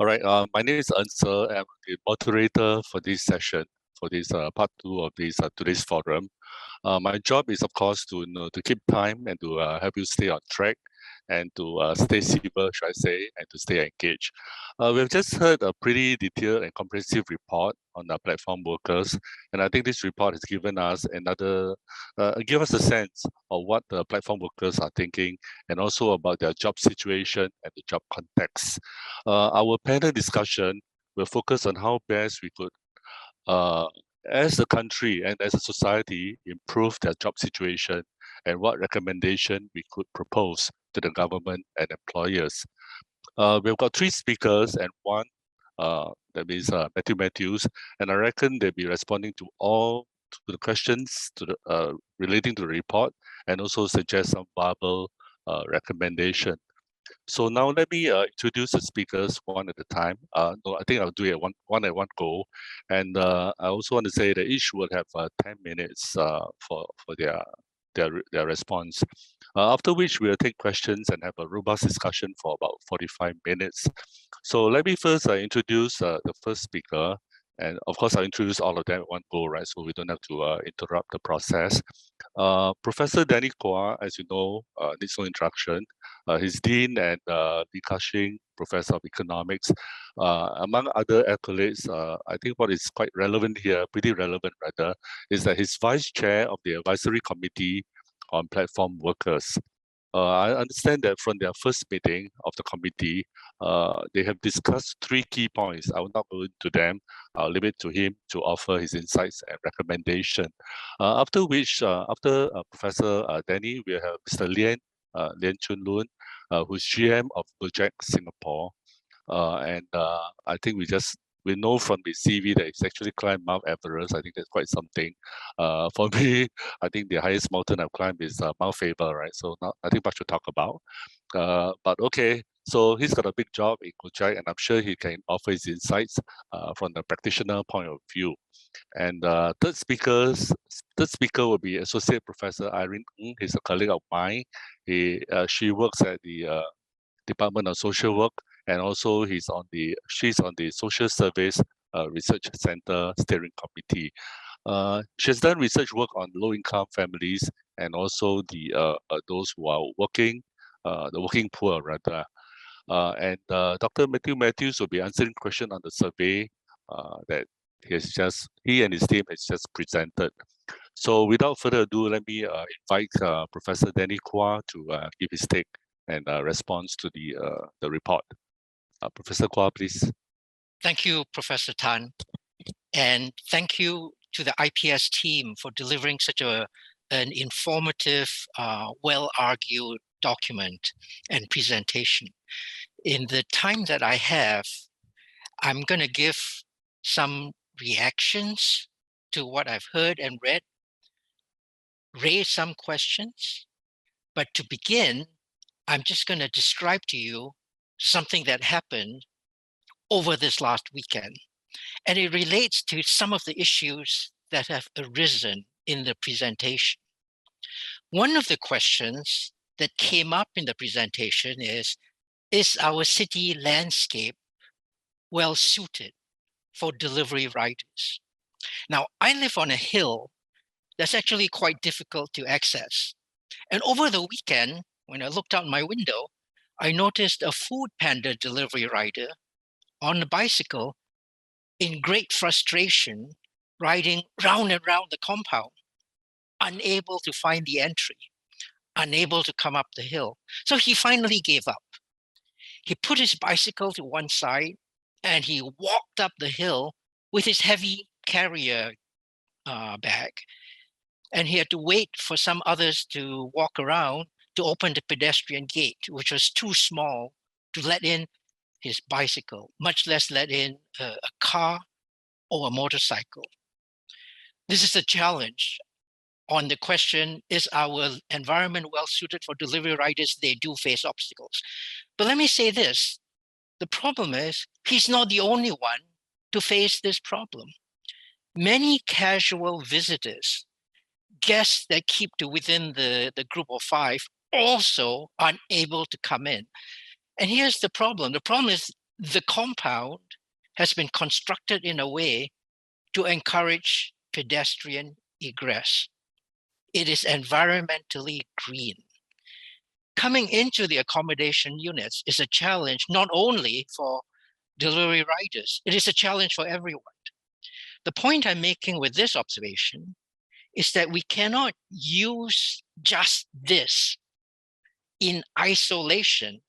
All right, my name is Ansel. I'm the moderator for this session, for this part two of this today's forum. My job is, of course, to keep time and to help you stay on track and to stay civil, should I say, and to stay engaged. We've just heard a pretty detailed and comprehensive report on the platform workers, and I think this report has given us give us a sense of what the platform workers are thinking, and also about their job situation and the job context. Our panel discussion will focus on how best we could uh, as a country and as a society, improve their job situation and what recommendation we could propose to the government and employers. We've got three speakers and one, that means Matthew Matthews, and I reckon they'll be responding to all to the questions relating to the report and also suggest some viable recommendation. So now let me introduce the speakers one at a time. No, I think I'll do it one at one go. And I also want to say that each will have 10 minutes for their response. After which we'll take questions and have a robust discussion for about 45 minutes. So let me first introduce the first speaker. And of course, I'll introduce all of them at one go, right? So we don't have to interrupt the process. Professor Danny Kwa, as you know, needs no introduction. He's Dean and Li Ka-shing Professor of Economics. Among other accolades, I think what is quite relevant here, pretty relevant rather, is that he's Vice Chair of the Advisory Committee on Platform Workers. I understand that from their first meeting of the committee, they have discussed three key points. I will not go into them. I'll leave it to him to offer his insights and recommendation. After Professor Danny, we have Mr. Lien Chun Loon, who's GM of Gojek Singapore. And I think we know from the CV that he's actually climbed Mount Everest. I think that's quite something. For me, I think the highest mountain I've climbed is Mount Faber, right? So nothing much to talk about. But okay, so he's got a big job in Gojek, and I'm sure he can offer his insights from the practitioner point of view. And third speaker will be Associate Professor Irene Ng. He's a colleague of mine. She works at the Department of Social Work, and also she's on the Social Service Research Center Steering Committee. She's done research work on low-income families and also those who are working, the working poor rather. And Dr. Matthew Matthews will be answering questions on the survey that he and his team has just presented. So without further ado, let me invite Professor Danny Kwa to give his take and response to the report. Professor Kwa, please. Thank you, Professor Tan. And thank you to the IPS team for delivering such an informative, well-argued document and presentation. In the time that I have, I'm going to give some reactions to what I've heard and read, raise some questions. But to begin, I'm just going to describe to you something that happened over this last weekend. And it relates to some of the issues that have arisen in the presentation. One of the questions that came up in the presentation is our city landscape well suited for delivery riders? Now, I live on a hill that's actually quite difficult to access. And over the weekend, when I looked out my window, I noticed a food panda delivery rider on a bicycle in great frustration, riding round and round the compound, unable to find the entry, unable to come up the hill. So he finally gave up. He put his bicycle to one side and he walked up the hill with his heavy carrier bag. And he had to wait for some others to walk around to open the pedestrian gate, which was too small to let in his bicycle, much less let in a car or a motorcycle. This is a challenge on the question, is our environment well suited for delivery riders? They do face obstacles. But let me say this, the problem is he's not the only one to face this problem. Many casual visitors, guests that keep to within the group of five, also unable to come in. And here's the problem. The problem is The compound has been constructed in a way to encourage pedestrian egress. It is environmentally green. Coming into the accommodation units is a challenge not only for delivery riders, it is a challenge for everyone. The point I'm making with this observation is that we cannot use just this in isolation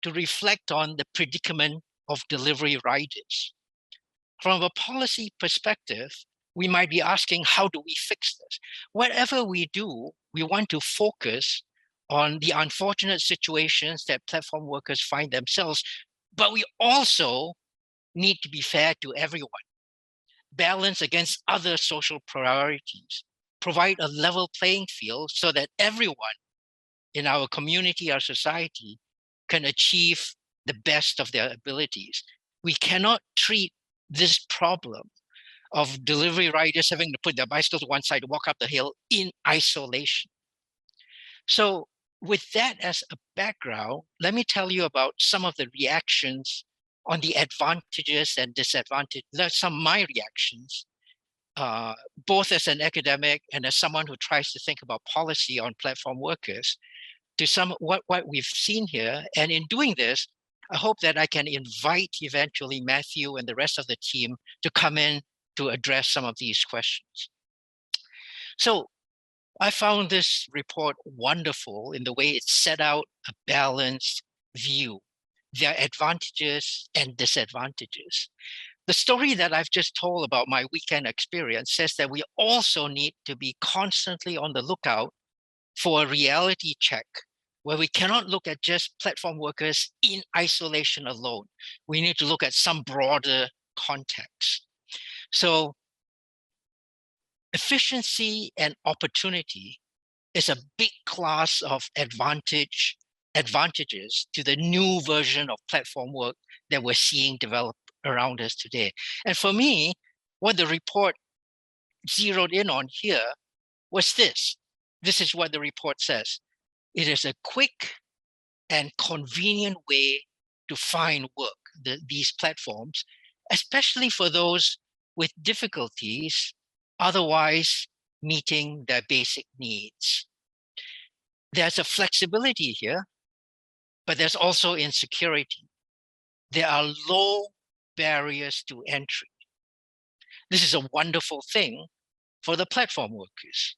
to reflect on the predicament of delivery riders. From a policy perspective, we might be asking, how do we fix this? Whatever we do, we want to focus on the unfortunate situations that platform workers find themselves, but we also need to be fair to everyone, balance against other social priorities, provide a level playing field so that everyone in our community, our society, can achieve the best of their abilities. We cannot treat this problem of delivery riders having to put their bicycle to one side to walk up the hill in isolation. So with that as a background, let me tell you about some of the reactions on the advantages and disadvantages. There's some of my reactions, both as an academic and as someone who tries to think about policy on platform workers, to some what we've seen here. And in doing this, I hope that I can invite eventually Matthew and the rest of the team to come in to address some of these questions. So I found this report wonderful in the way it set out a balanced view. There are advantages and disadvantages. The story that I've just told about my weekend experience says that we also need to be constantly on the lookout for a reality check where we cannot look at just platform workers in isolation alone. We need to look at some broader context. So efficiency and opportunity is a big class of advantages to the new version of platform work that we're seeing develop around us today. And for me, what the report zeroed in on here was this. This is what the report says. It is a quick and convenient way to find work, these platforms, especially for those with difficulties otherwise meeting their basic needs. There's a flexibility here, but there's also insecurity. There are low barriers to entry. This is a wonderful thing for the platform workers.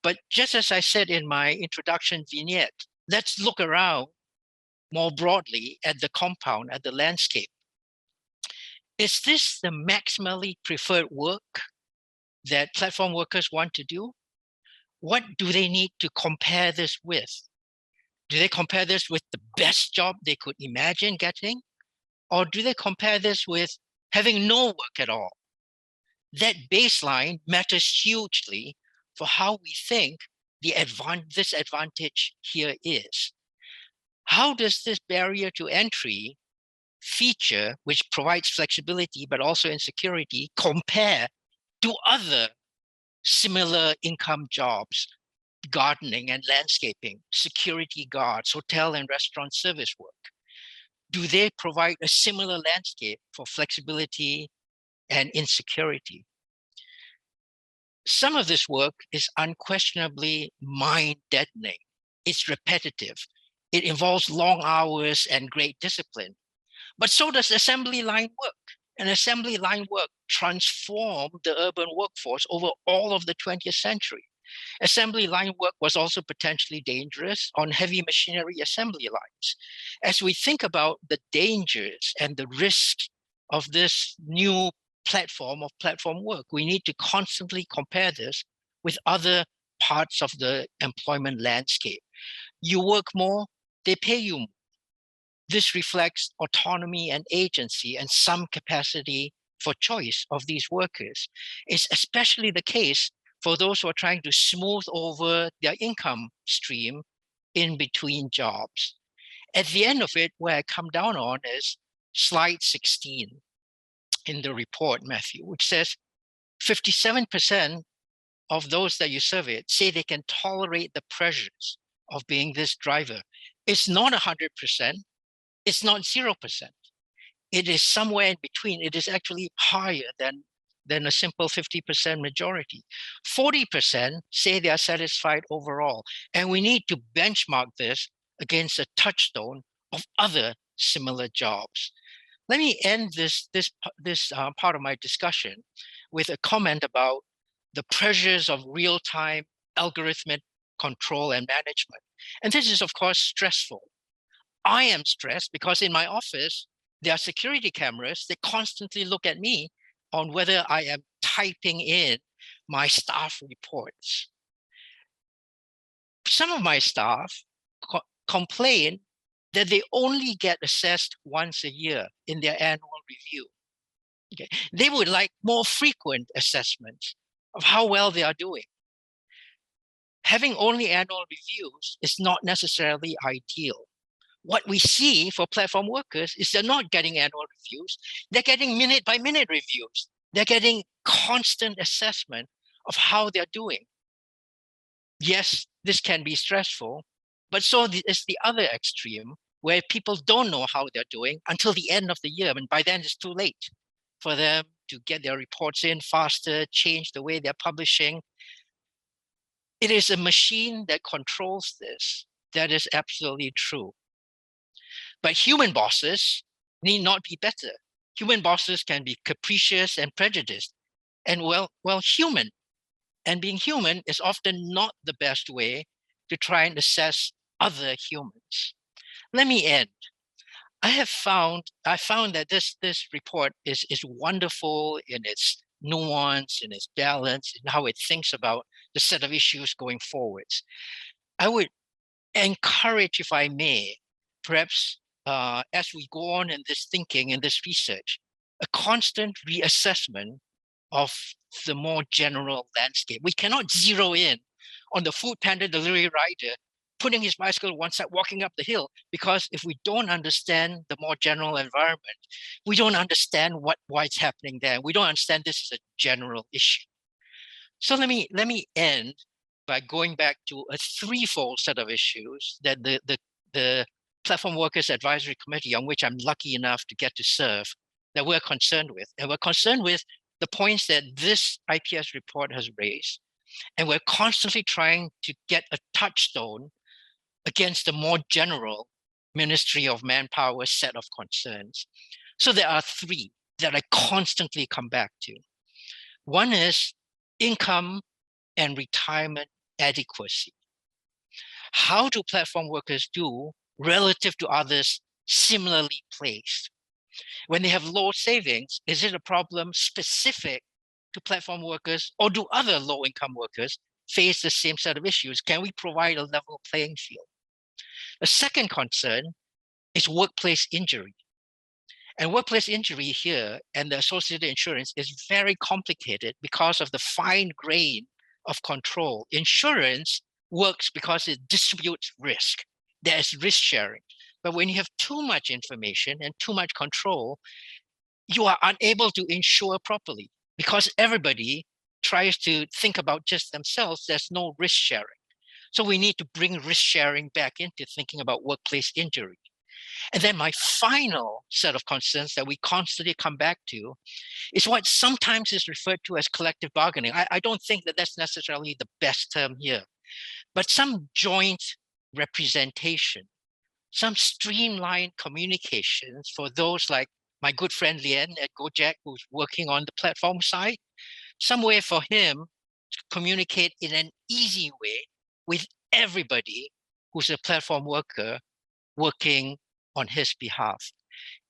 But just as I said in my introduction vignette, let's look around more broadly at the compound, at the landscape. Is this the maximally preferred work that platform workers want to do? What do they need to compare this with? Do they compare this with the best job they could imagine getting? Or do they compare this with having no work at all? That baseline matters hugely for how we think this advantage here is. How does this barrier to entry feature, which provides flexibility but also insecurity, compare to other similar income jobs, gardening and landscaping, security guards, hotel and restaurant service work? Do they provide a similar landscape for flexibility and insecurity? Some of this work is unquestionably mind-deadening. It's repetitive. It involves long hours and great discipline. But so does assembly line work. And assembly line work transformed the urban workforce over all of the 20th century. Assembly line work was also potentially dangerous on heavy machinery assembly lines. As we think about the dangers and the risks of this new platform of platform work, we need to constantly compare this with other parts of the employment landscape. You work more, they pay you more. This reflects autonomy and agency and some capacity for choice of these workers. It's especially the case for those who are trying to smooth over their income stream in between jobs. At the end of it, where I come down on is slide 16 in the report, Matthew, which says 57% of those that you surveyed say they can tolerate the pressures of being this driver. It's not 100%, it's not 0%. It is somewhere in between. It is actually higher than a simple 50% majority. 40% say they are satisfied overall. And we need to benchmark this against a touchstone of other similar jobs. Let me end this part of my discussion with a comment about the pressures of real-time algorithmic control and management. And this is, of course, stressful. I am stressed because in my office, there are security cameras that constantly look at me on whether I am typing in my staff reports. Some of my staff complain that they only get assessed once a year in their annual review. Okay. They would like more frequent assessments of how well they are doing. Having only annual reviews is not necessarily ideal. What we see for platform workers is they're not getting annual reviews. They're getting minute-by-minute reviews. They're getting constant assessment of how they're doing. Yes, this can be stressful, but so is the other extreme where people don't know how they're doing until the end of the year. And by then it's too late for them to get their reports in faster, change the way they're publishing. It is a machine that controls this. That is absolutely true. But human bosses need not be better. Human bosses can be capricious and prejudiced, and well, human. And being human is often not the best way to try and assess other humans. Let me end. I found that this report is wonderful in its nuance, in its balance, in how it thinks about the set of issues going forwards. I would encourage, if I may, perhaps as we go on in this thinking and this research, a constant reassessment of the more general landscape. We cannot zero in on the food panda delivery rider putting his bicycle one side, walking up the hill, because if we don't understand the more general environment, we don't understand what's happening there. We don't understand this is a general issue. So let me end by going back to a threefold set of issues that the Platform Workers Advisory Committee, on which I'm lucky enough to get to serve, that we're concerned with. And we're concerned with the points that this IPS report has raised. And we're constantly trying to get a touchstone against the more general Ministry of Manpower set of concerns. So there are three that I constantly come back to. One is income and retirement adequacy. How do platform workers do relative to others similarly placed? When they have low savings, is it a problem specific to platform workers, or do other low-income workers face the same set of issues? Can we provide a level playing field? The second concern is workplace injury. And workplace injury here and the associated insurance is very complicated because of the fine grain of control. Insurance works because it distributes risk. There is risk sharing. But when you have too much information and too much control, you are unable to insure properly because everybody tries to think about just themselves. There's no risk sharing. So we need to bring risk sharing back into thinking about workplace injury. And then my final set of concerns that we constantly come back to is what sometimes is referred to as collective bargaining. I don't think that that's necessarily the best term here, but some joint representation, some streamlined communications for those like my good friend Lien at Gojek, who's working on the platform side, some way for him to communicate in an easy way with everybody who's a platform worker working on his behalf.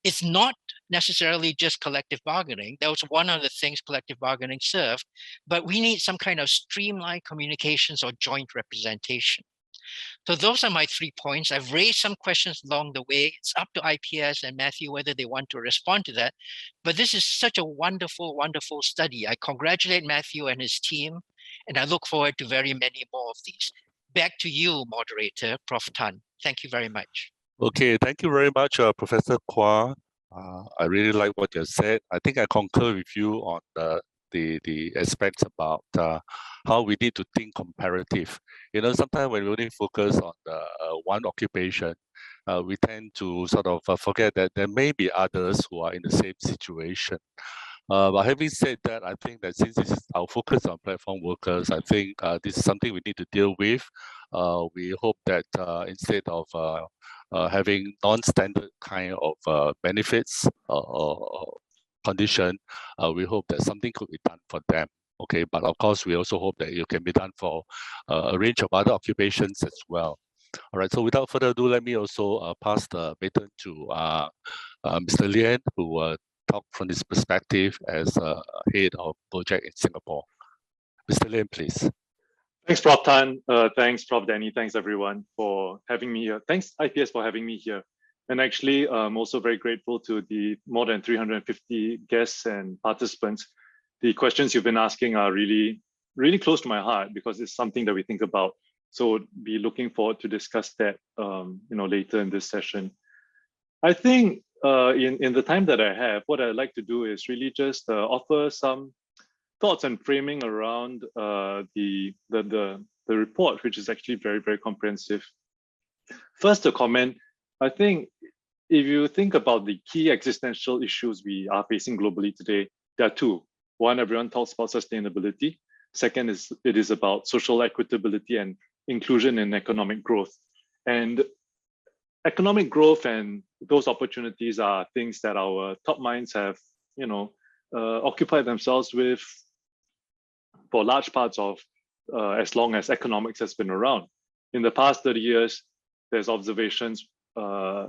It's not necessarily just collective bargaining. That was one of the things collective bargaining served, but we need some kind of streamlined communications or joint representation. So those are my 3 points. I've raised some questions along the way. It's up to IPS and Matthew whether they want to respond to that. But this is such a wonderful, wonderful study. I congratulate Matthew and his team, and I look forward to very many more of these. Back to you, moderator, Prof. Tan. Thank you very much. Okay, thank you very much, Professor Kwa. I really like what you said. I think I concur with you on the aspects about how we need to think comparative. You know, sometimes when we only focus on the one occupation, we tend to sort of forget that there may be others who are in the same situation. But having said that, I think that since this is our focus on platform workers, I think this is something we need to deal with. We hope that instead of having non-standard kind of benefits or condition, we hope that something could be done for them. Okay, but of course, we also hope that it can be done for a range of other occupations as well. All right, so without further ado, let me also pass the baton to Mr. Lien, who will talk from this perspective as head of Gojek in Singapore. Mr. Lien, please. Thanks, Prof. Tan. Thanks, Prof. Danny. Thanks, everyone, for having me here. Thanks, IPS, for having me here. And actually, I'm also very grateful to the more than 350 guests and participants. The questions you've been asking are really, really close to my heart because it's something that we think about. So be looking forward to discuss that later in this session. I think in the time that I have, what I'd like to do is really just offer some thoughts and framing around the report, which is actually very, very comprehensive. First, a comment. I think if you think about the key existential issues we are facing globally today, there are two. One, everyone talks about sustainability. Second is it is about social equitability and inclusion and economic growth. And economic growth and those opportunities are things that our top minds have, occupied themselves with for large parts of as long as economics has been around. In the past 30 years, there's observations,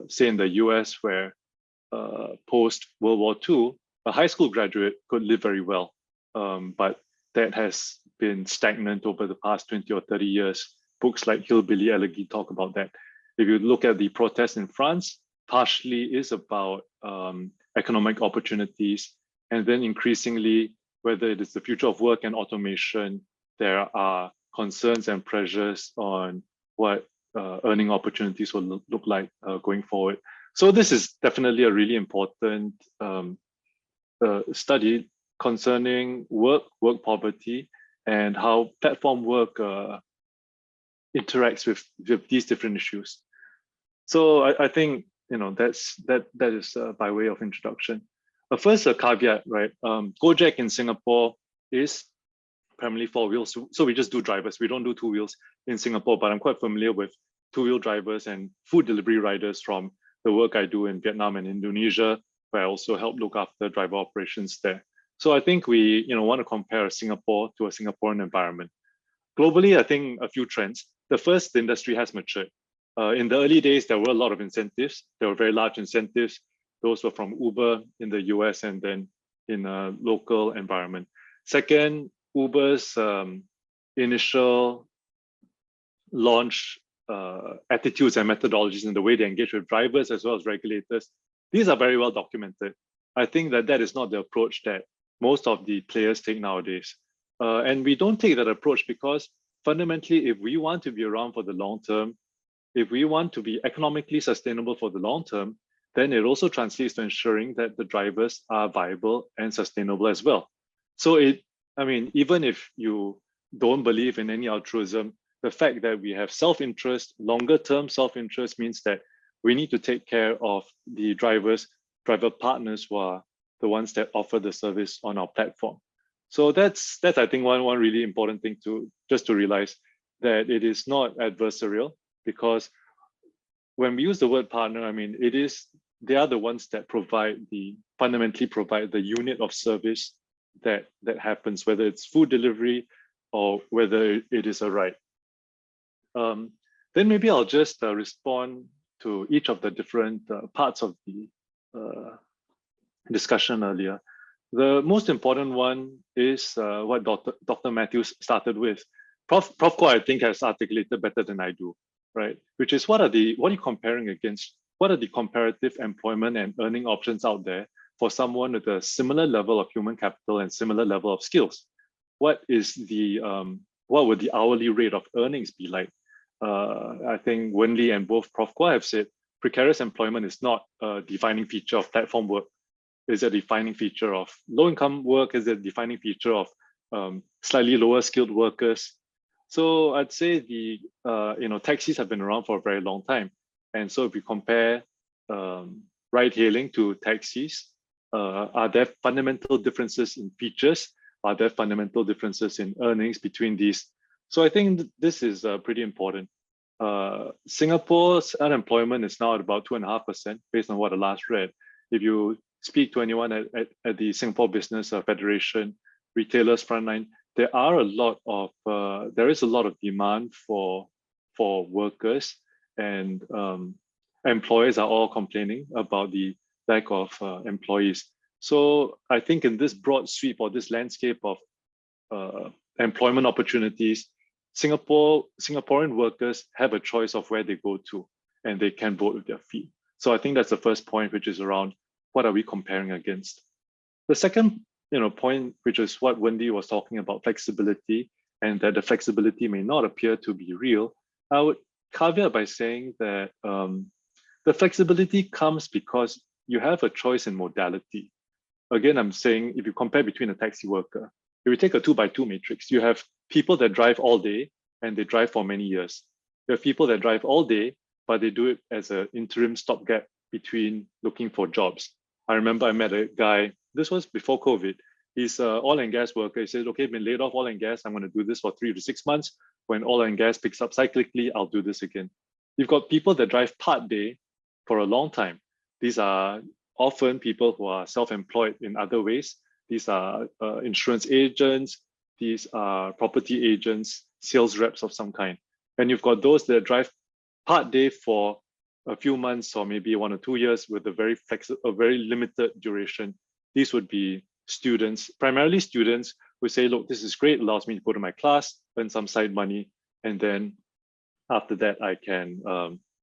say in the US, where post World War II, a high school graduate could live very well, but that has been stagnant over the past 20 or 30 years. Books like Hillbilly Elegy talk about that. If you look at the protests in France, partially is about economic opportunities, and then increasingly, whether it is the future of work and automation, there are concerns and pressures on what earning opportunities will look like going forward. So this is definitely a really important study concerning work poverty, and how platform work interacts with these different issues. So I think that is by way of introduction. But first, a caveat, right? Gojek in Singapore is primarily 4 wheels, so we just do drivers. We don't do 2 wheels in Singapore, but I'm quite familiar with 2-wheel drivers and food delivery riders from the work I do in Vietnam and Indonesia, where I also help look after driver operations there. So I think we want to compare Singapore to a Singaporean environment. Globally, I think a few trends. The first, the industry has matured. In the early days, there were a lot of incentives. There were very large incentives. Those were from Uber in the US and then in a local environment. Second, Uber's initial launch attitudes and methodologies and the way they engage with drivers as well as regulators, these are very well documented. I think that is not the approach that most of the players take nowadays. And we don't take that approach because fundamentally, if we want to be around for the long term, if we want to be economically sustainable for the long term, then it also translates to ensuring that the drivers are viable and sustainable as well. So even if you don't believe in any altruism, the fact that we have self-interest, longer term self-interest means that we need to take care of the driver partners who are the ones that offer the service on our platform. So that's I think one really important thing to realize, that it is not adversarial, because when we use the word partner, they are the ones that fundamentally provide the unit of service that happens, whether it's food delivery or whether it is a ride. Then maybe I'll just respond to each of the different parts of the discussion earlier. The most important one is what Dr. Matthews started with. Prof. Ko, I think, has articulated better than I do, right? Which is what are you comparing against? What are the comparative employment and earning options out there for someone with a similar level of human capital and similar level of skills? What would the hourly rate of earnings be like? I think Wen Li and both Prof. Ko have said precarious employment is not a defining feature of platform work. Is a defining feature of low-income work? Is a defining feature of slightly lower skilled workers? So I'd say the taxis have been around for a very long time. And so if we compare ride hailing to taxis, are there fundamental differences in features? Are there fundamental differences in earnings between these? So I think this is pretty important. Singapore's unemployment is now at about 2.5% based on what I last read. If you speak to anyone at the Singapore Business Federation, retailers frontline, there is a lot of demand for workers, and employers are all complaining about the lack of employees. So I think in this broad sweep or this landscape of employment opportunities, Singaporean workers have a choice of where they go to, and they can vote with their feet. So I think that's the first point, which is around what are we comparing against. The second point, which is what Wendy was talking about, flexibility, and that the flexibility may not appear to be real. I would caveat by saying that the flexibility comes because you have a choice in modality. Again, I'm saying if you compare between a taxi worker, if you take a 2x2 matrix, you have people that drive all day and they drive for many years. You have people that drive all day, but they do it as an interim stopgap between looking for jobs. I remember I met a guy, this was before COVID. He's an oil and gas worker. He said, okay, I've been laid off oil and gas. I'm going to do this for 3 to 6 months. When oil and gas picks up cyclically, I'll do this again. You've got people that drive part day for a long time. These are often people who are self-employed in other ways. These are insurance agents. These are property agents, sales reps of some kind. And you've got those that drive part day for a few months or maybe 1 or 2 years with a very limited duration. These would be students, primarily students who say, look, this is great, allows me to go to my class, earn some side money, and then after that, I can,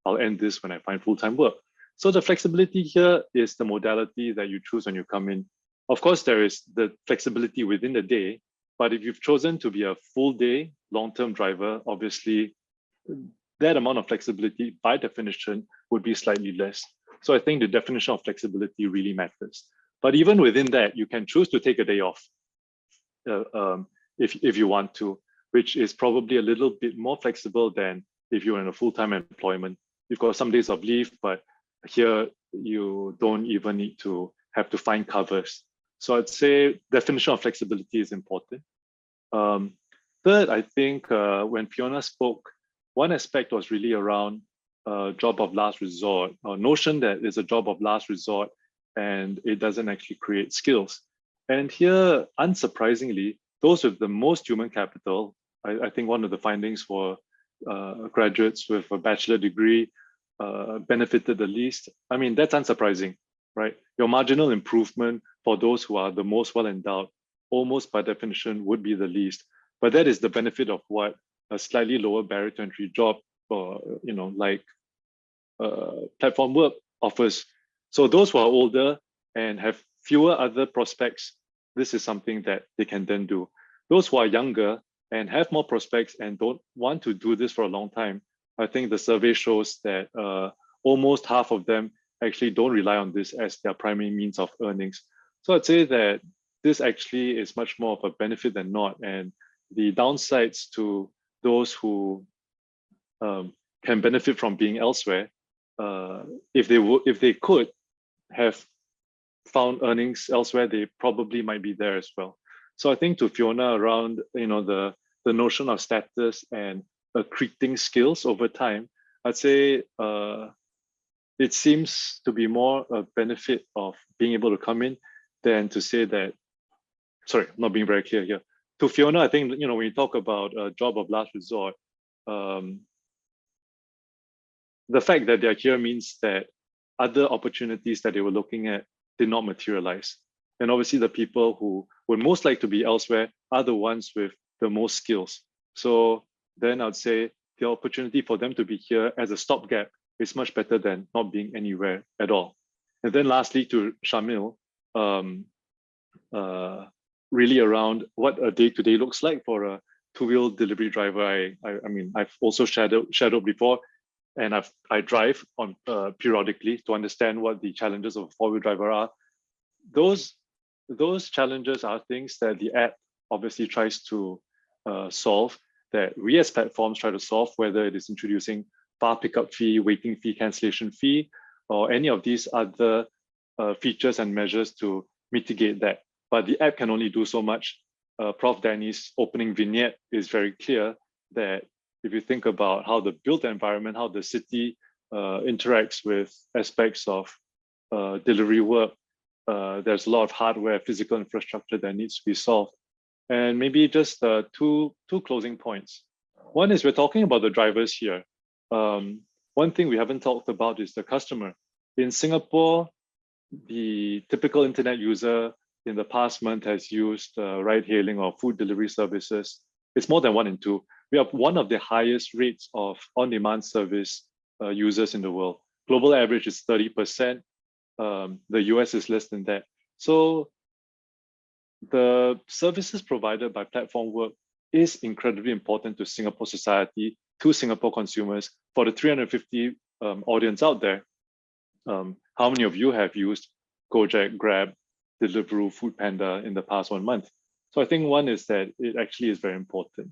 I'll end this when I find full-time work. So the flexibility here is the modality that you choose when you come in. Of course, there is the flexibility within the day, but if you've chosen to be a full day, long-term driver, obviously that amount of flexibility by definition would be slightly less. So I think the definition of flexibility really matters. But even within that, you can choose to take a day off if you want to, which is probably a little bit more flexible than if you're in a full-time employment. You've got some days of leave, but here you don't even need to have to find covers. So I'd say definition of flexibility is important. Third, I think when Fiona spoke, one aspect was really around job of last resort, or notion that it's a job of last resort and it doesn't actually create skills. And here, unsurprisingly, those with the most human capital, I think one of the findings were graduates with a bachelor degree benefited the least. I mean, that's unsurprising, right? Your marginal improvement for those who are the most well-endowed, almost by definition, would be the least. But that is the benefit of what a slightly lower barrier to entry job, like platform work offers. So those who are older and have fewer other prospects, this is something that they can then do. Those who are younger and have more prospects and don't want to do this for a long time, I think the survey shows that almost half of them actually don't rely on this as their primary means of earnings. So I'd say that this actually is much more of a benefit than not. And the downsides to those who can benefit from being elsewhere, if they could have found earnings elsewhere, they probably might be there as well. So I think to Fiona around the notion of status and accreting skills over time, I'd say it seems to be more a benefit of being able to come in than to say that, sorry, I'm not being very clear here. To Fiona, I think, when you talk about a job of last resort, the fact that they're here means that other opportunities that they were looking at did not materialize. And obviously the people who would most like to be elsewhere are the ones with the most skills. So then I'd say the opportunity for them to be here as a stopgap is much better than not being anywhere at all. And then lastly, to Shamil, really around what a day-to-day looks like for a two-wheel delivery driver. I mean, I've also shadowed before, and I drive on periodically to understand what the challenges of a four-wheel driver are. Those challenges are things that the app obviously tries to solve, that we as platforms try to solve, whether it is introducing far pickup fee, waiting fee, cancellation fee, or any of these other features and measures to mitigate that. But the app can only do so much. Prof. Danny's opening vignette is very clear that if you think about how the built environment, how the city interacts with aspects of delivery work, there's a lot of hardware, physical infrastructure that needs to be solved. And maybe just two closing points. One is we're talking about the drivers here. One thing we haven't talked about is the customer. In Singapore, the typical internet user in the past month has used ride-hailing or food delivery services. It's more than 1 in 2. We have one of the highest rates of on-demand service users in the world. Global average is 30%. The US is less than that. So the services provided by platform work is incredibly important to Singapore society, to Singapore consumers. For the 350 audience out there, how many of you have used Gojek, Grab, Deliveroo, Foodpanda in the past 1 month? So I think one is that it actually is very important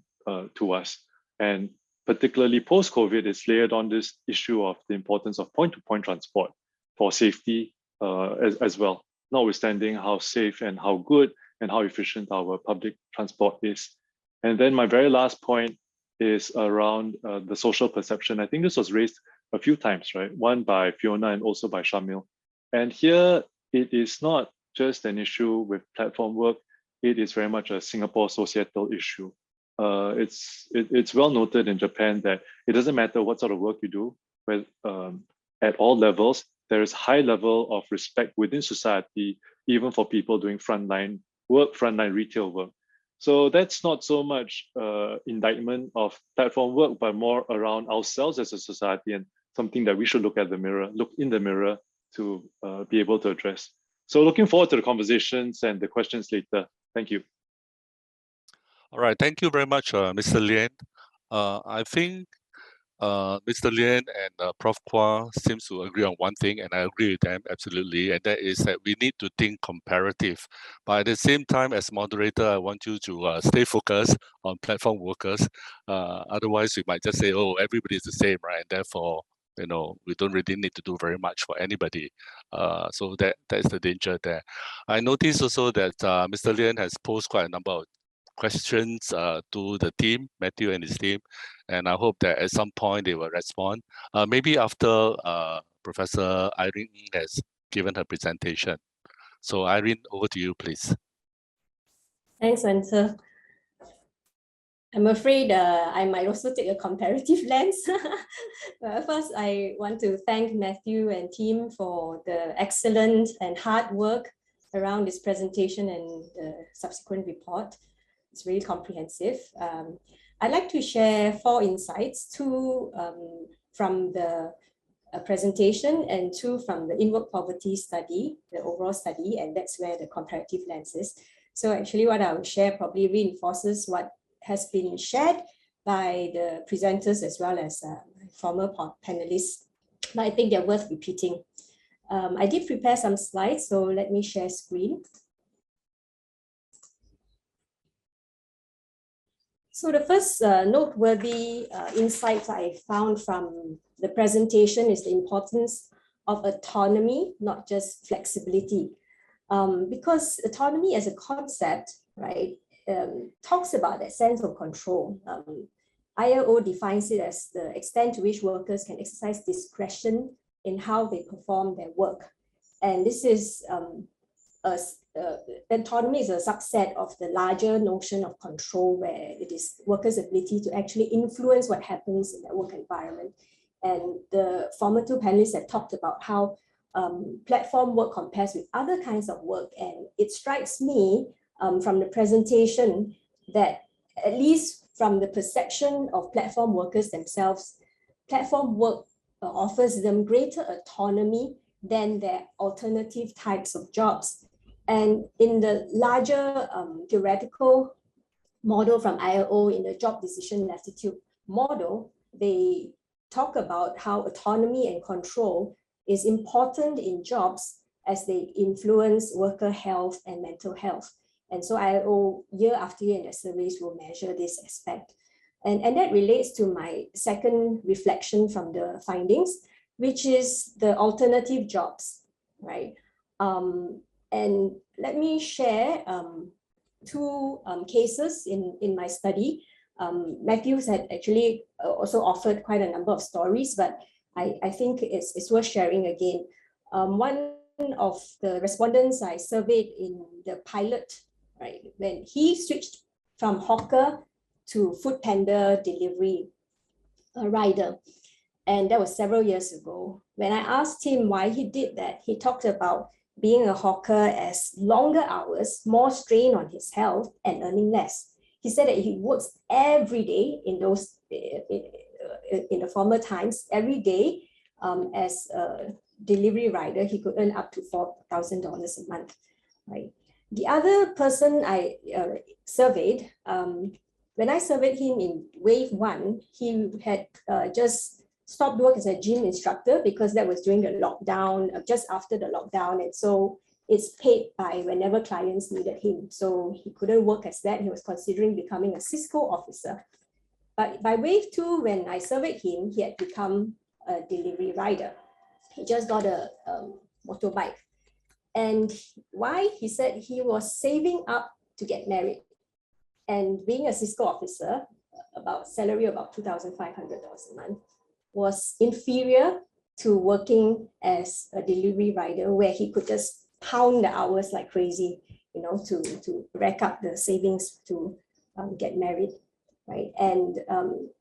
to us. And particularly post-COVID, it's layered on this issue of the importance of point-to-point transport for safety as well, notwithstanding how safe and how good and how efficient our public transport is. And then my very last point is around the social perception. I think this was raised a few times, right? One by Fiona and also by Shamil. And here it is not just an issue with platform work, it is very much a Singapore societal issue. It's well noted in Japan that it doesn't matter what sort of work you do, but at all levels, there is high level of respect within society, even for people doing frontline work, frontline retail work. So that's not so much indictment of platform work, but more around ourselves as a society and something that we should look in the mirror to be able to address. So looking forward to the conversations and the questions later. Thank you. All right, thank you very much, Mr. Lien. I think Mr. Lien and Prof. Kwa seems to agree on one thing, and I agree with them absolutely, and that is that we need to think comparative. But at the same time, as moderator, I want you to stay focused on platform workers. Otherwise, we might just say, oh, everybody is the same, right? And therefore, we don't really need to do very much for anybody. So that's the danger there. I noticed also that Mr. Lien has posed quite a number of questions to the team, Matthew and his team, and I hope that at some point they will respond. Maybe after Professor Irene has given her presentation. So Irene, over to you, please. Thanks, Answer. I'm afraid I might also take a comparative lens. First, I want to thank Matthew and team for the excellent and hard work around this presentation and the subsequent report. It's really comprehensive. I'd like to share 4 insights, 2 from the presentation and 2 from the in-work poverty study, the overall study, and that's where the comparative lens is. So actually what I will share probably reinforces what has been shared by the presenters as well as former panelists, but I think they're worth repeating. I did prepare some slides, so let me share screen. So the first noteworthy insight I found from the presentation is the importance of autonomy, not just flexibility. Because autonomy as a concept, right, talks about that sense of control. ILO defines it as the extent to which workers can exercise discretion in how they perform their work. And this is autonomy is a subset of the larger notion of control, where it is workers' ability to actually influence what happens in their work environment. And the former 2 panelists have talked about how platform work compares with other kinds of work. And it strikes me from the presentation that, at least from the perception of platform workers themselves, platform work offers them greater autonomy than their alternative types of jobs. And in the larger theoretical model from ILO, in the job decision latitude model, they talk about how autonomy and control is important in jobs as they influence worker health and mental health. And so ILO, year after year in their surveys, will measure this aspect. And that relates to my second reflection from the findings, which is the alternative jobs, right? And let me share two cases in my study. Matthews had actually also offered quite a number of stories, but I think it's worth sharing again. One of the respondents I surveyed in the pilot, right, when he switched from hawker to food panda delivery rider, and that was several years ago. When I asked him why he did that, he talked about being a hawker as longer hours, more strain on his health, and earning less. He said that he works every day in those in the former times, every day as a delivery rider, he could earn up to $4,000 a month. Right. The other person I surveyed, when I surveyed him in wave 1, he had just stopped work as a gym instructor because that was during the lockdown, just after the lockdown. And so it's paid by whenever clients needed him. So he couldn't work as that. He was considering becoming a Cisco officer. But by wave 2, when I surveyed him, he had become a delivery rider. He just got a motorbike. And why? He said he was saving up to get married. And being a Cisco officer, salary about $2,500 a month, was inferior to working as a delivery rider, where he could just pound the hours like crazy, to rack up the savings to get married, right? And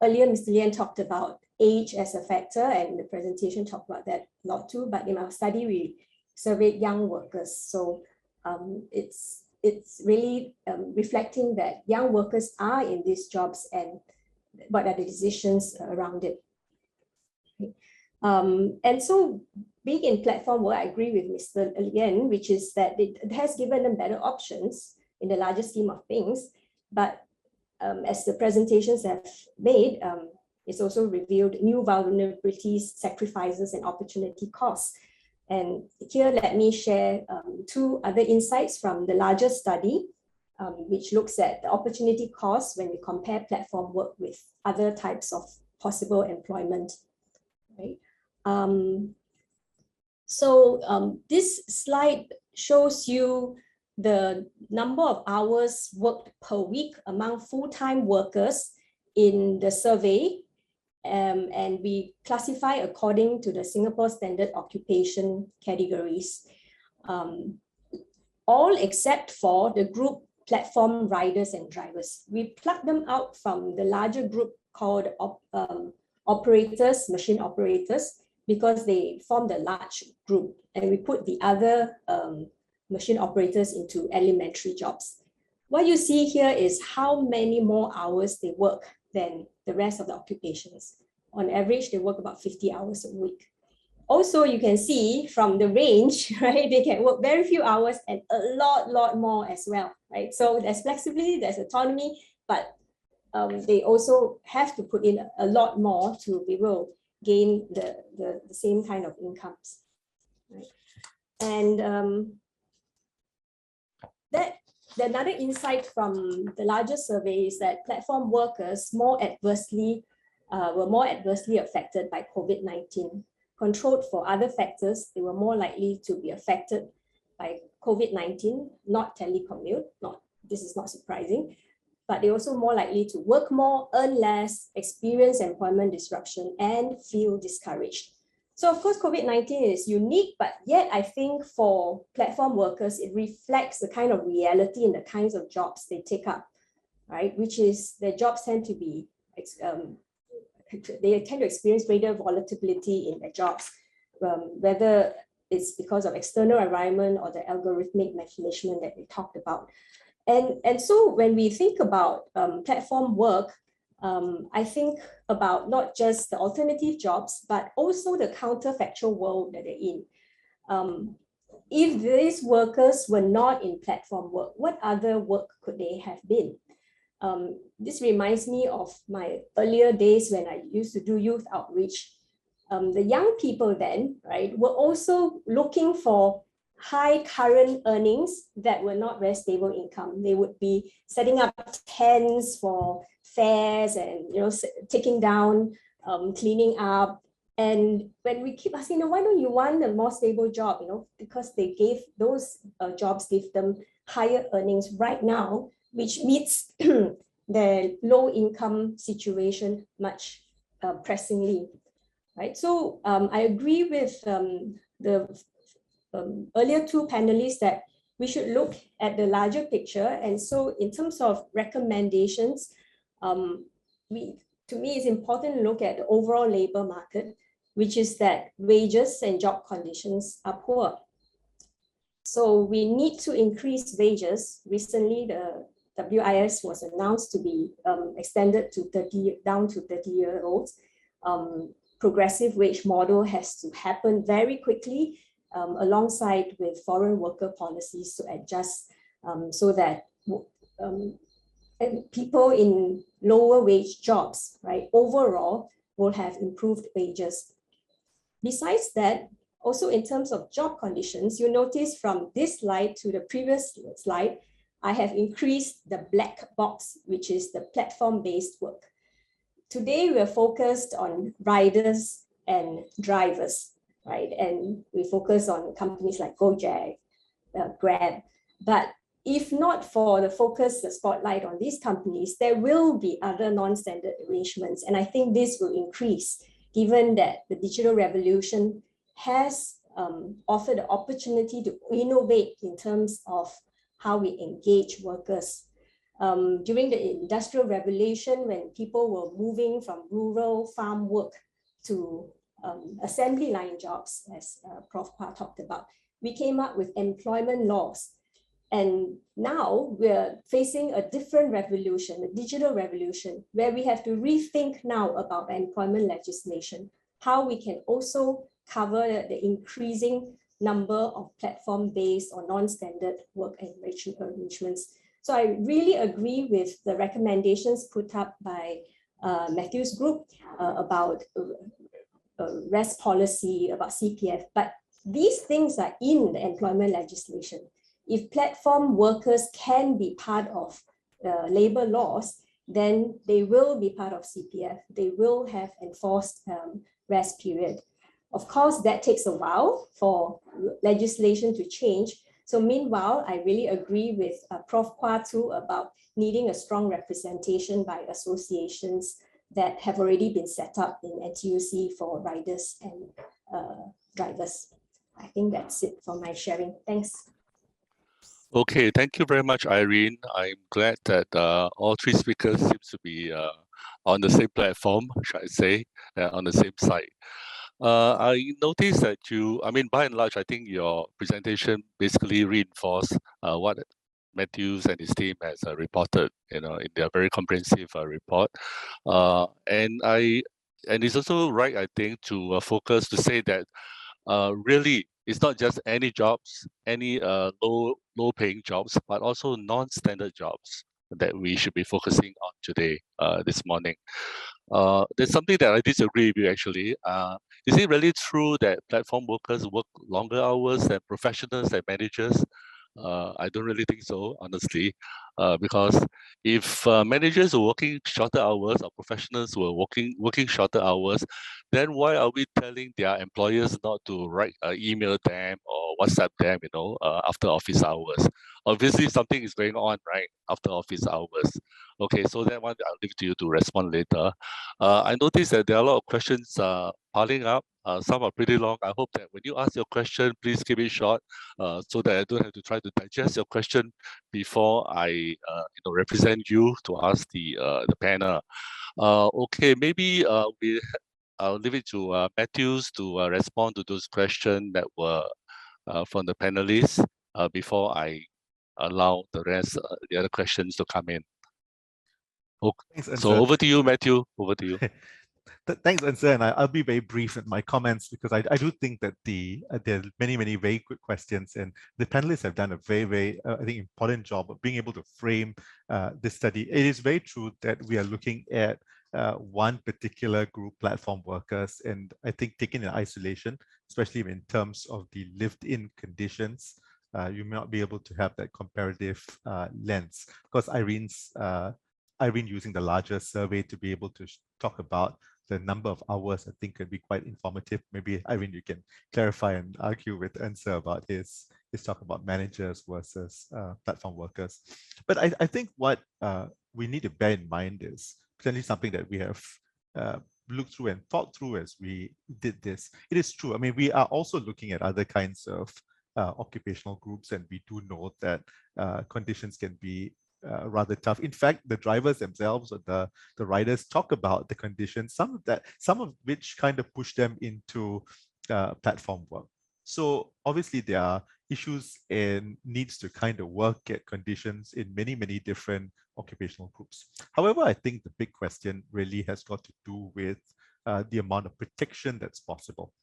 earlier, Mr. Lien talked about age as a factor, and the presentation talked about that a lot too. But in our study, we surveyed young workers, so it's really reflecting that young workers are in these jobs and what are the decisions around it. And so being in platform work, I agree with Mr. Lien, which is that it has given them better options in the larger scheme of things. But as the presentations have made, it's also revealed new vulnerabilities, sacrifices, and opportunity costs. And here, let me share two other insights from the larger study, which looks at the opportunity costs when we compare platform work with other types of possible employment. Right? This slide shows you the number of hours worked per week among full-time workers in the survey, and we classify according to the Singapore Standard Occupation categories, all except for the group platform riders and drivers. We plucked them out from the larger group called operators, machine operators, because they formed a large group, and we put the other machine operators into elementary jobs. What you see here is how many more hours they work than the rest of the occupations. On average, they work about 50 hours a week. Also, you can see from the range, right, they can work very few hours and a lot more as well, right? So there's flexibility, there's autonomy, but they also have to put in a lot more to be able to gain the same kind of incomes, right? And another insight from the larger survey is that platform workers were more adversely affected by COVID-19. Controlled for other factors, they were more likely to be affected by COVID-19, not telecommute. This is not surprising, but they're also more likely to work more, earn less, experience employment disruption, and feel discouraged. So of course, COVID-19 is unique, but yet I think for platform workers, it reflects the kind of reality and the kinds of jobs they take up, right? Which is their jobs tend to be, they tend to experience greater volatility in their jobs, whether it's because of external environment or the algorithmic management that we talked about. And so when we think about platform work, I think about not just the alternative jobs, but also the counterfactual world that they're in. If these workers were not in platform work, what other work could they have been? This reminds me of my earlier days when I used to do youth outreach. The young people then, right, were also looking for high current earnings that were not very stable income. They would be setting up tents for fairs and taking down, cleaning up. And when we keep asking, why don't you want a more stable job? Because they gave those jobs give them higher earnings right now, which meets their low income situation much pressingly, right? So I agree with the earlier two panelists that we should look at the larger picture. And so in terms of recommendations, to me, it's important to look at the overall labor market, which is that wages and job conditions are poor. So we need to increase wages. Recently, the WIS was announced to be extended to down to 30-year-olds. Progressive wage model has to happen very quickly, alongside with foreign worker policies to adjust so that people in lower wage jobs, right, overall will have improved wages. Besides that, also in terms of job conditions, you notice from this slide to the previous slide, I have increased the black box, which is the platform-based work. Today, we're focused on riders and drivers, right? And we focus on companies like Gojek, Grab. But if not for the focus, the spotlight on these companies, there will be other non-standard arrangements. And I think this will increase, given that the digital revolution has offered the opportunity to innovate in terms of how we engage workers. During the Industrial Revolution, when people were moving from rural farm work to assembly line jobs, as Prof. Kwa talked about, we came up with employment laws. And now we're facing a different revolution, a digital revolution, where we have to rethink now about employment legislation, how we can also cover the increasing number of platform-based or non-standard work arrangements. So I really agree with the recommendations put up by Matthew's group about rest policy, about CPF, but these things are in the employment legislation. If platform workers can be part of labor laws, then they will be part of CPF. They will have enforced rest period. Of course, that takes a while for legislation to change. So meanwhile, I really agree with Prof. Kwa too about needing a strong representation by associations that have already been set up in NTUC for riders and drivers. I think that's it for my sharing. Thanks. Okay, thank you very much, Irene. I'm glad that all three speakers seem to be on the same platform, should I say, on the same side. I noticed that by and large, I think your presentation basically reinforced what Matthews and his team has reported, in their very comprehensive report. And it's also right, I think, to focus to say that really it's not just any jobs, any low-paying jobs, but also non-standard jobs that we should be focusing on today, this morning. There's something that I disagree with you actually. Is it really true that platform workers work longer hours than professionals and managers? I don't really think so, honestly, because if managers were working shorter hours or professionals were working shorter hours, then why are we telling their employers not to email them or WhatsApp them, after office hours? Obviously, something is going on, right, after office hours. Okay, so that one I'll leave to you to respond later. I noticed that there are a lot of questions piling up. Some are pretty long. I hope that when you ask your question, please keep it short, so that I don't have to try to digest your question before I represent you to ask the panel. Okay, maybe I'll leave it to Matthews to respond to those questions that were from the panelists before I allow the rest, the other questions to come in. Okay. Thanks, So over to you, Matthew. Over to you. Thanks, Ansar, and I'll be very brief in my comments because I do think that there are many very good questions, and the panelists have done a very I think important job of being able to frame this study. It is very true that we are looking at one particular group, platform workers, and I think taken in isolation, especially in terms of the lived-in conditions, you may not be able to have that comparative lens. Of course, Irene's Irene using the larger survey to be able to talk about the number of hours, I think could be quite informative. Maybe Irene, you can clarify and argue with Enser about his talk about managers versus platform workers. But I think what we need to bear in mind is potentially something that we have looked through and thought through as we did this. It is true. I mean, we are also looking at other kinds of occupational groups, and we do know that conditions can be rather tough. In fact, the drivers themselves or the riders talk about the conditions, some of which kind of push them into platform work. So obviously there are issues and needs to kind of work at conditions in many, many different occupational groups. However, I think the big question really has got to do with the amount of protection that's possible.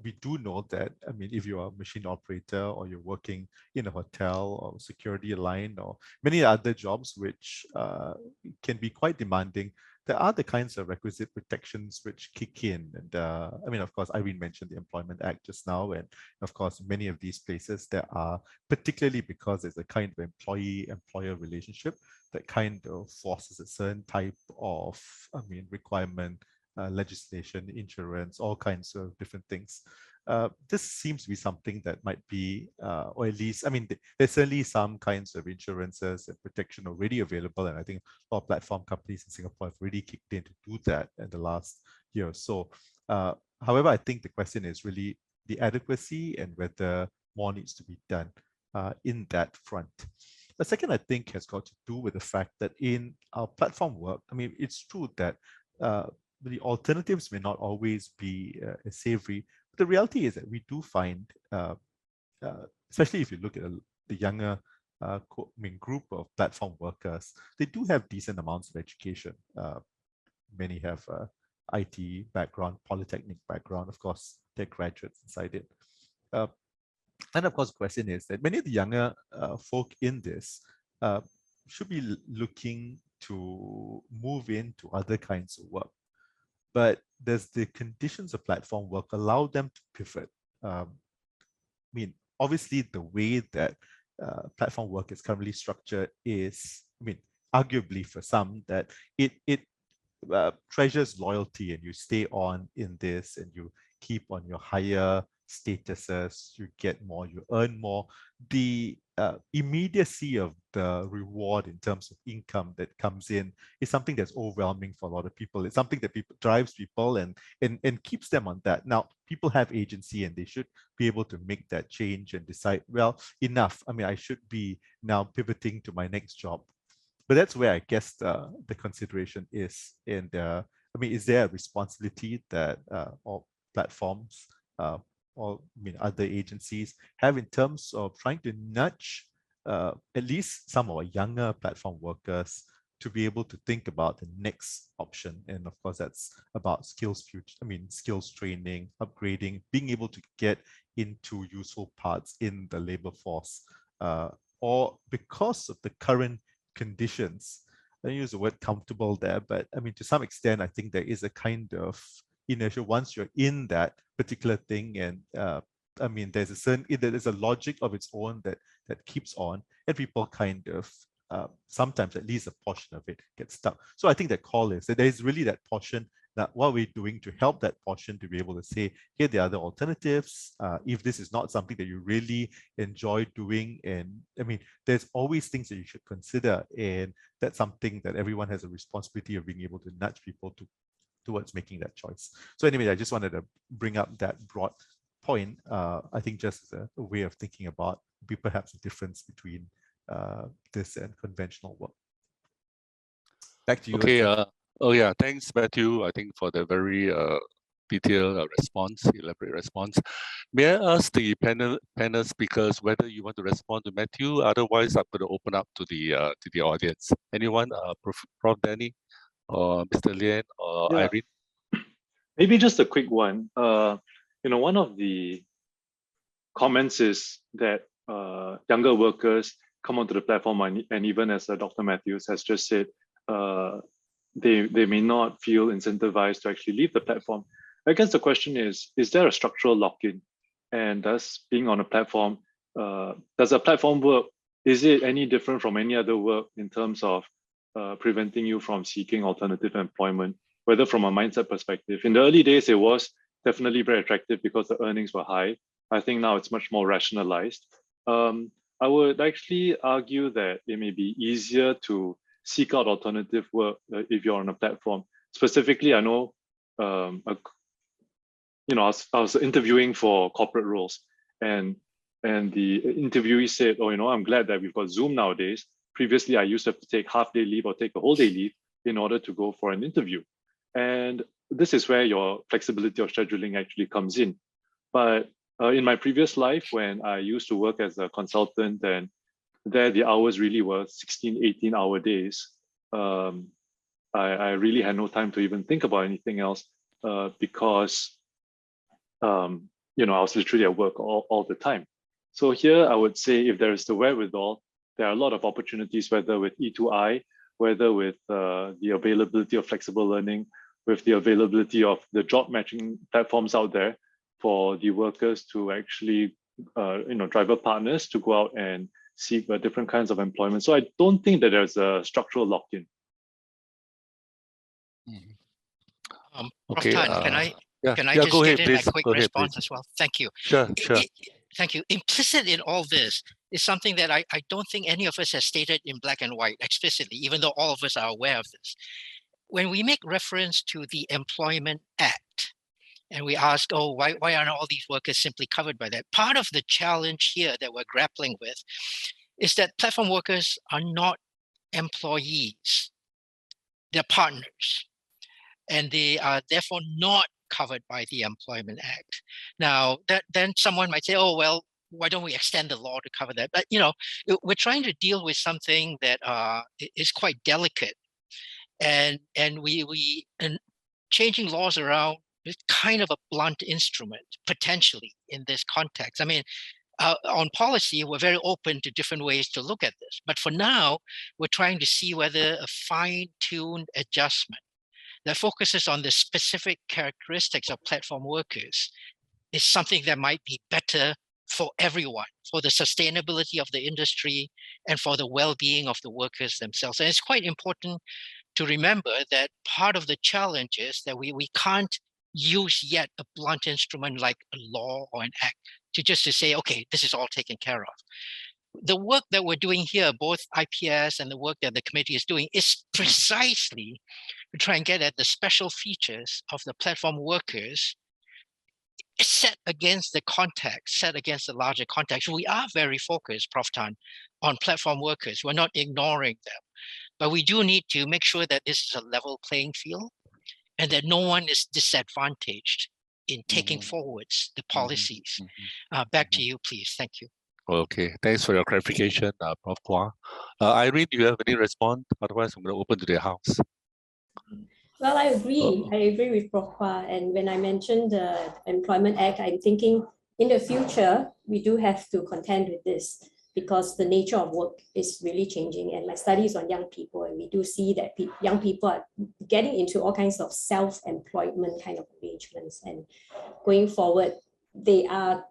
We do know that, I mean, if you're a machine operator or you're working in a hotel or security line or many other jobs which can be quite demanding, there are the kinds of requisite protections which kick in. And I mean, of course, Irene mentioned the Employment Act just now. And of course, many of these places there are, particularly because there's a kind of employee-employer relationship that kind of forces a certain type of, I mean, requirement, legislation, insurance, all kinds of different things. This seems to be something that might be, or at least, I mean, there's certainly some kinds of insurances and protection already available. And I think a lot of platform companies in Singapore have really kicked in to do that in the last year or so. However, I think the question is really the adequacy and whether more needs to be done in that front. The second, I think, has got to do with the fact that in our platform work, I mean, it's true that the alternatives may not always be as savory. But the reality is that we do find, especially if you look at the younger group of platform workers, they do have decent amounts of education. Many have IT background, polytechnic background. Of course, they're graduates inside it. And of course, the question is that many of the younger folk in this should be looking to move into other kinds of work. But does the conditions of platform work allow them to pivot? I mean, obviously, the way that platform work is currently structured is, I mean, arguably for some, that it treasures loyalty and you stay on in this and you keep on your higher statuses, you get more, you earn more. The immediacy of the reward in terms of income that comes in is something that's overwhelming for a lot of people. It's something that drives people and keeps them on that. Now, people have agency and they should be able to make that change and decide, well, enough. I mean, I should be now pivoting to my next job. But that's where I guess the consideration is. And I mean, is there a responsibility that all platforms or I mean other agencies have in terms of trying to nudge at least some of our younger platform workers to be able to think about the next option? And of course, that's about skills training, upgrading, being able to get into useful parts in the labor force, or because of the current conditions. I don't use the word comfortable there, but I mean, to some extent, I think there is a kind of inertia once you're in that particular thing. And I mean, there's a logic of its own that keeps on, and people kind of sometimes at least a portion of it gets stuck. So I think that call is that there's really that portion, that what we're doing to help that portion to be able to say, here there are other alternatives. If this is not something that you really enjoy doing, and I mean, there's always things that you should consider, and that's something that everyone has a responsibility of being able to nudge people towards making that choice. So anyway, I just wanted to bring up that broad point. I think just as a way of thinking about perhaps a difference between this and conventional work. Back to you. Okay. Thanks, Matthew. I think for the very detailed elaborate response. May I ask the panel speakers whether you want to respond to Matthew? Otherwise, I'm going to open up to the audience. Anyone? Prof. Danny, or Mr. Lien, or Irene? Maybe just a quick one. One of the comments is that younger workers come onto the platform, and even as Dr. Matthews has just said, they may not feel incentivized to actually leave the platform. I guess the question is there a structural lock-in? And thus, being on a platform, does a platform work, is it any different from any other work in terms of preventing you from seeking alternative employment, whether from a mindset perspective. In the early days, it was definitely very attractive because the earnings were high. I think now it's much more rationalized. I would actually argue that it may be easier to seek out alternative work if you're on a platform. Specifically, I know, I was interviewing for corporate roles, and the interviewee said, "Oh, I'm glad that we've got Zoom nowadays. Previously, I used to have to take half-day leave or take a whole day leave in order to go for an interview." And this is where your flexibility of scheduling actually comes in. But in my previous life, when I used to work as a consultant, and there the hours really were 16, 18-hour days. I really had no time to even think about anything else because I was literally at work all the time. So here I would say, if there is the wherewithal, there are a lot of opportunities, whether with E2I, whether with the availability of flexible learning, with the availability of the job matching platforms out there for the workers to actually, driver partners to go out and seek different kinds of employment. So I don't think that there's a structural lock-in. Prof. Tan, can I just go ahead, get in please. a quick response as well? Thank you. Sure. Thank you. Implicit in all this is something that I don't think any of us has stated in black and white explicitly, even though all of us are aware of this. When we make reference to the Employment Act, and we ask, why aren't all these workers simply covered by that? Part of the challenge here that we're grappling with is that platform workers are not employees. They're partners. And they are therefore not covered by the Employment Act. Now, then someone might say, why don't we extend the law to cover that? But, we're trying to deal with something that is quite delicate. And changing laws around is kind of a blunt instrument, potentially, in this context. I mean, on policy, we're very open to different ways to look at this. But for now, we're trying to see whether a fine-tuned adjustment that focuses on the specific characteristics of platform workers is something that might be better for everyone, for the sustainability of the industry and for the well-being of the workers themselves. And it's quite important to remember that part of the challenge is that we can't use yet a blunt instrument like a law or an act to say, okay, this is all taken care of. The work that we're doing here, both IPS and the work that the committee is doing, is precisely to try and get at the special features of the platform workers set against the context, set against the larger context. We are very focused, Prof. Tan, on platform workers. We're not ignoring them. But we do need to make sure that this is a level playing field and that no one is disadvantaged in taking forwards the policies. Back to you, please. Thank you. Okay, thanks for your clarification, Prof. Kwa. Irene, do you have any response? Otherwise, I'm going to open to the House. Well, I agree. I agree with Prof. Kwa. And when I mentioned the Employment Act, I'm thinking in the future, we do have to contend with this because the nature of work is really changing. And my study is on young people, and we do see that young people are getting into all kinds of self-employment kind of arrangements. And going forward, they are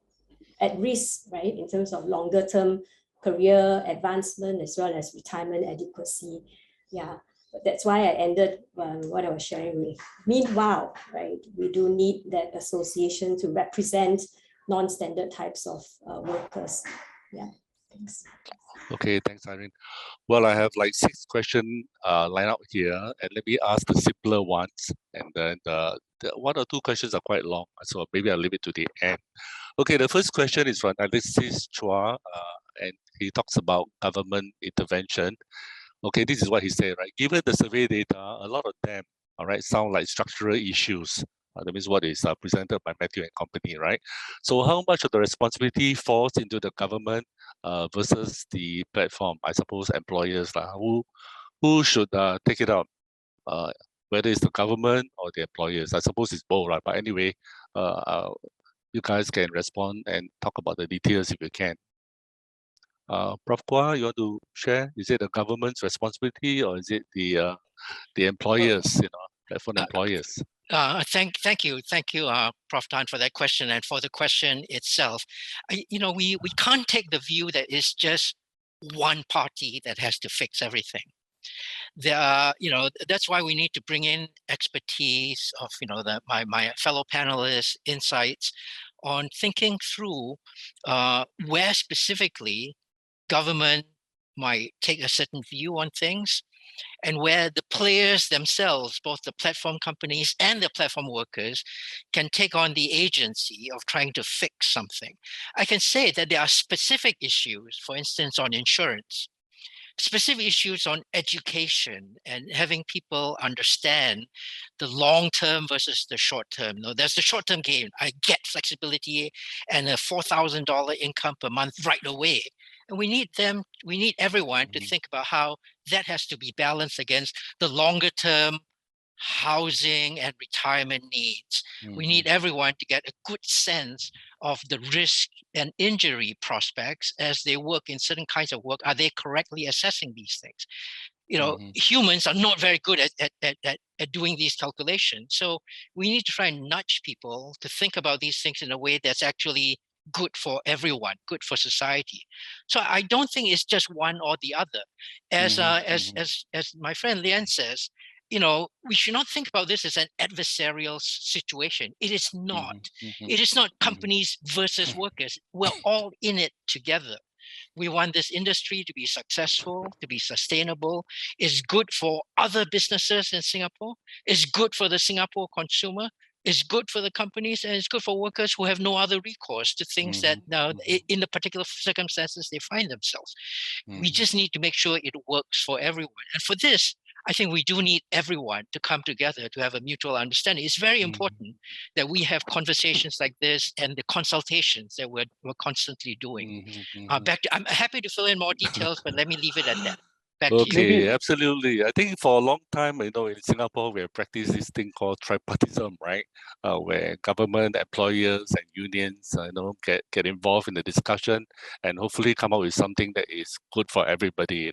at risk, right, in terms of longer term career advancement as well as retirement adequacy. Yeah, but that's why I ended what I was sharing with. Meanwhile, right, we do need that association to represent non-standard types of workers. Yeah, thanks. Okay, thanks, Irene. Well, I have like 6 questions lined up here, and let me ask the simpler ones. And then the 1 or 2 questions are quite long, so maybe I'll leave it to the end. Okay, the first question is from Alexis Chua, and he talks about government intervention. Okay, this is what he said, right? Given the survey data, a lot of them, all right, sound like structural issues. That means what is presented by Matthew and company, right? So how much of the responsibility falls into the government versus the platform? I suppose employers, who should take it up? Whether it's the government or the employers. I suppose it's both, right? But anyway, you guys can respond and talk about the details if you can. Prof. Kwa, you want to share? Is it the government's responsibility or is it the employers, platform employers? Thank you, Prof. Tan, for that question and for the question itself. We can't take the view that it's just one party that has to fix everything. there are, that's why we need to bring in expertise of, my fellow panelists, insights on thinking through where specifically government might take a certain view on things, and where the players themselves, both the platform companies and the platform workers, can take on the agency of trying to fix something. I can say that there are specific issues, for instance, on insurance, specific issues on education, and having people understand the long term versus the short term. No, there's the short term gain. I get flexibility and a $4,000 income per month right away. And we need everyone to think about how that has to be balanced against the longer term housing and retirement needs. We need everyone to get a good sense of the risk and injury prospects as they work in certain kinds of work. Are they correctly assessing these things? Humans are not very good at doing these calculations. So we need to try and nudge people to think about these things in a way that's actually good for everyone, good for society. So I don't think it's just one or the other. As my friend Lien says, we should not think about this as an adversarial situation. It is not. It is not companies versus workers. We're all in it together. We want this industry to be successful, to be sustainable. It's good for other businesses in Singapore. It's good for the Singapore consumer. It's good for the companies, and it's good for workers who have no other recourse to things that now, in the particular circumstances they find themselves. We just need to make sure it works for everyone. And for this, I think we do need everyone to come together to have a mutual understanding. It's very important that we have conversations like this and the consultations that we're constantly doing. I'm happy to fill in more details, but let me leave it at that. Okay, absolutely. I think for a long time, in Singapore, we have practiced this thing called tripartism, right? Where government, employers, and unions, get involved in the discussion and hopefully come up with something that is good for everybody.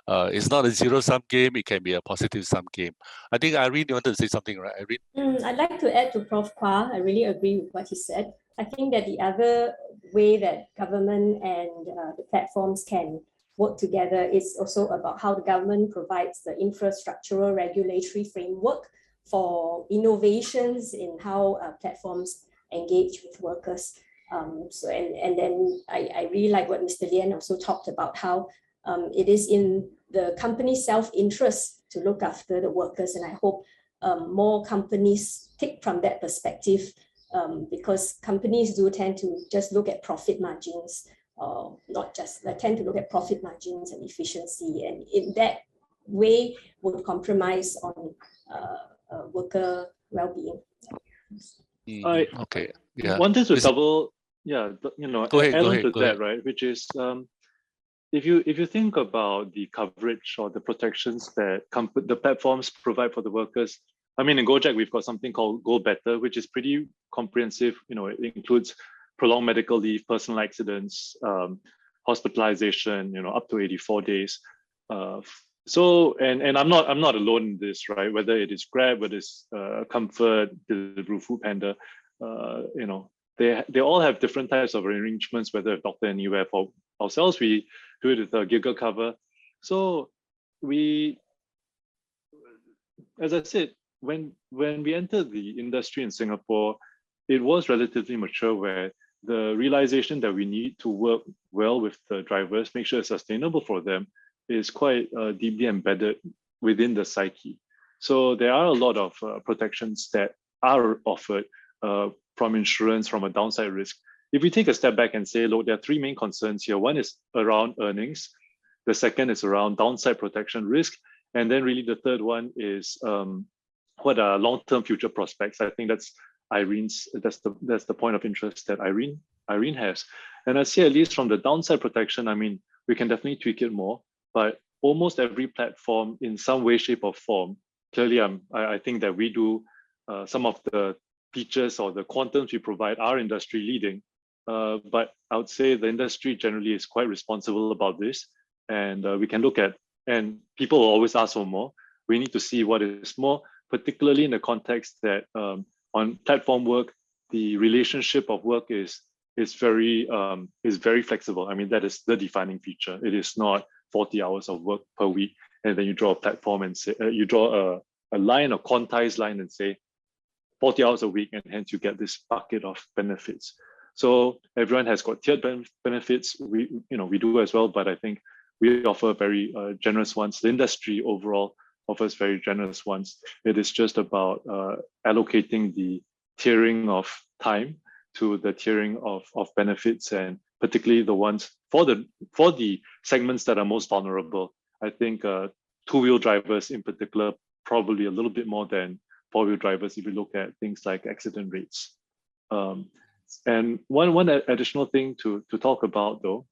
It's not a zero-sum game; it can be a positive-sum game. I think Irene, you wanted to say something, right, Irene? I'd like to add to Prof. Kwa. I really agree with what he said. I think that the other way that government and the platforms can work together is also about how the government provides the infrastructural regulatory framework for innovations in how platforms engage with workers. And then I really like what Mr. Lien also talked about, how it is in the company's self-interest to look after the workers. And I hope more companies take from that perspective, because companies do tend to just look at profit margins, not just tend to look at profit margins and efficiency, and in that way would compromise on worker well-being. I wanted to double, add on to that, right? Which is, if you think about the coverage or the protections that the platforms provide for the workers, I mean, in Gojek we've got something called Go Better, which is pretty comprehensive. It includes prolonged medical leave, personal accidents, hospitalization, up to 84 days. So, and I'm not alone in this, right? Whether it is Grab, whether it's Comfort, Deliveroo, Foodpanda, they all have different types of arrangements, whether Dr. Anywhere. For ourselves, we do it with a giggle cover. So as I said, when we entered the industry in Singapore, it was relatively mature, where the realization that we need to work well with the drivers, make sure it's sustainable for them, is quite deeply embedded within the psyche. So there are a lot of protections that are offered from insurance, from a downside risk. If we take a step back and say, look, there are three main concerns here. One is around earnings. The second is around downside protection risk. And then really the third one is what are long-term future prospects. I think that's that's the point of interest that Irene has. And I see, at least from the downside protection, I mean, we can definitely tweak it more, but almost every platform in some way, shape or form, clearly I think that we do some of the features or the quantums we provide are industry leading, but I would say the industry generally is quite responsible about this, and we can look at, and people will always ask for more. We need to see what is more, particularly in the context that on platform work, the relationship of work is very flexible. I mean, that is the defining feature. It is not 40 hours of work per week, and then you draw a platform and say, you draw a line, a quantized line, and say 40 hours a week, and hence you get this bucket of benefits. So everyone has got tiered benefits. We do as well, but I think we offer very generous ones. The industry overall offers very generous ones. It is just about allocating the tiering of time to the tiering of benefits, and particularly the ones for the segments that are most vulnerable. I think two-wheel drivers in particular, probably a little bit more than four-wheel drivers if you look at things like accident rates. And one additional thing to talk about though,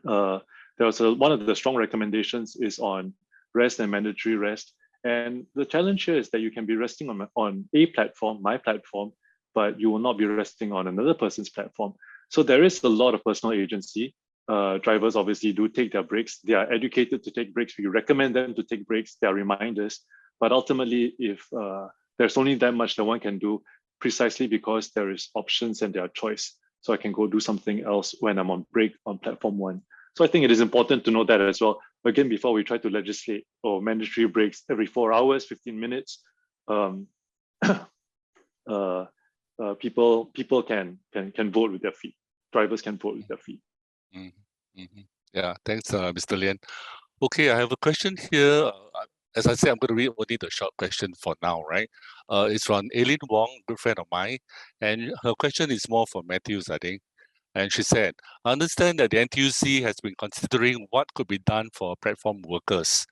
there was one of the strong recommendations is on rest and mandatory rest. And the challenge here is that you can be resting on a platform, my platform, but you will not be resting on another person's platform. So there is a lot of personal agency. Drivers obviously do take their breaks. They are educated to take breaks. We recommend them to take breaks. There are reminders. But ultimately, if there's only that much that one can do, precisely because there is options and there are choice. So I can go do something else when I'm on break on platform one. So I think it is important to know that as well. Again, before we try to legislate or mandatory breaks every 4 hours, 15 minutes, people can vote with their feet. Drivers can vote with their feet. Yeah, thanks, Mr. Lien. Okay, I have a question here. As I said, I'm going to read only the short question for now, right? It's from Aileen Wong, good friend of mine. And her question is more for Matthews, I think. And she said, I understand that the NTUC has been considering what could be done for platform workers.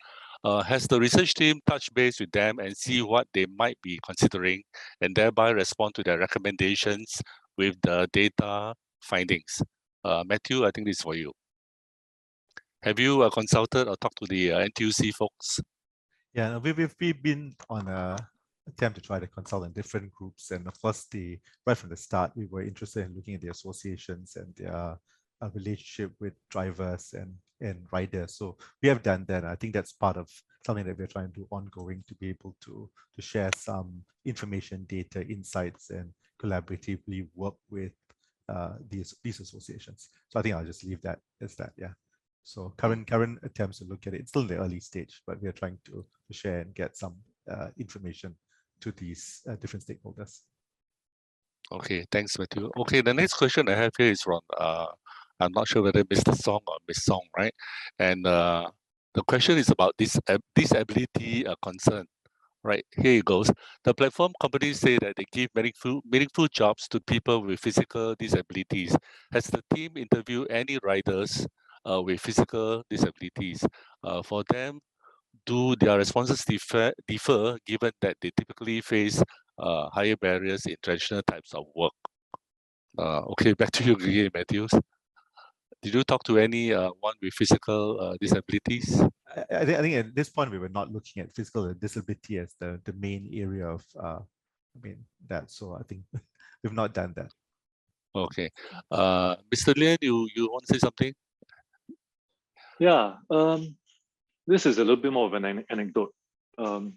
Has the research team touched base with them and see what they might be considering and thereby respond to their recommendations with the data findings? Matthew, I think this is for you. Have you consulted or talked to the NTUC folks? Yeah, we've been on a attempt to try to consult in different groups, and of course, right from the start, we were interested in looking at the associations and their relationship with drivers and riders. So we have done that. I think that's part of something that we're trying to do ongoing, to be able to share some information, data, insights, and collaboratively work with these associations. So I think I'll just leave that as that. Yeah. So current attempts to look at it, it's still in the early stage, but we're trying to share and get some information to these different stakeholders. Okay, thanks, Matthew. Okay, the next question I have here is from, I'm not sure whether Mr. Song or Miss Song, right? And the question is about this disability concern, right? Here it goes. The platform companies say that they give meaningful jobs to people with physical disabilities. Has the team interviewed any riders with physical disabilities? For them, do their responses differ given that they typically face higher barriers in traditional types of work? Okay, back to you again, Matthews. Did you talk to any one with physical disabilities? I think at this point we were not looking at physical disability as the main area of that. So I think we've not done that. Okay. Mr. Lien, you want to say something? Yeah. This is a little bit more of an anecdote. Many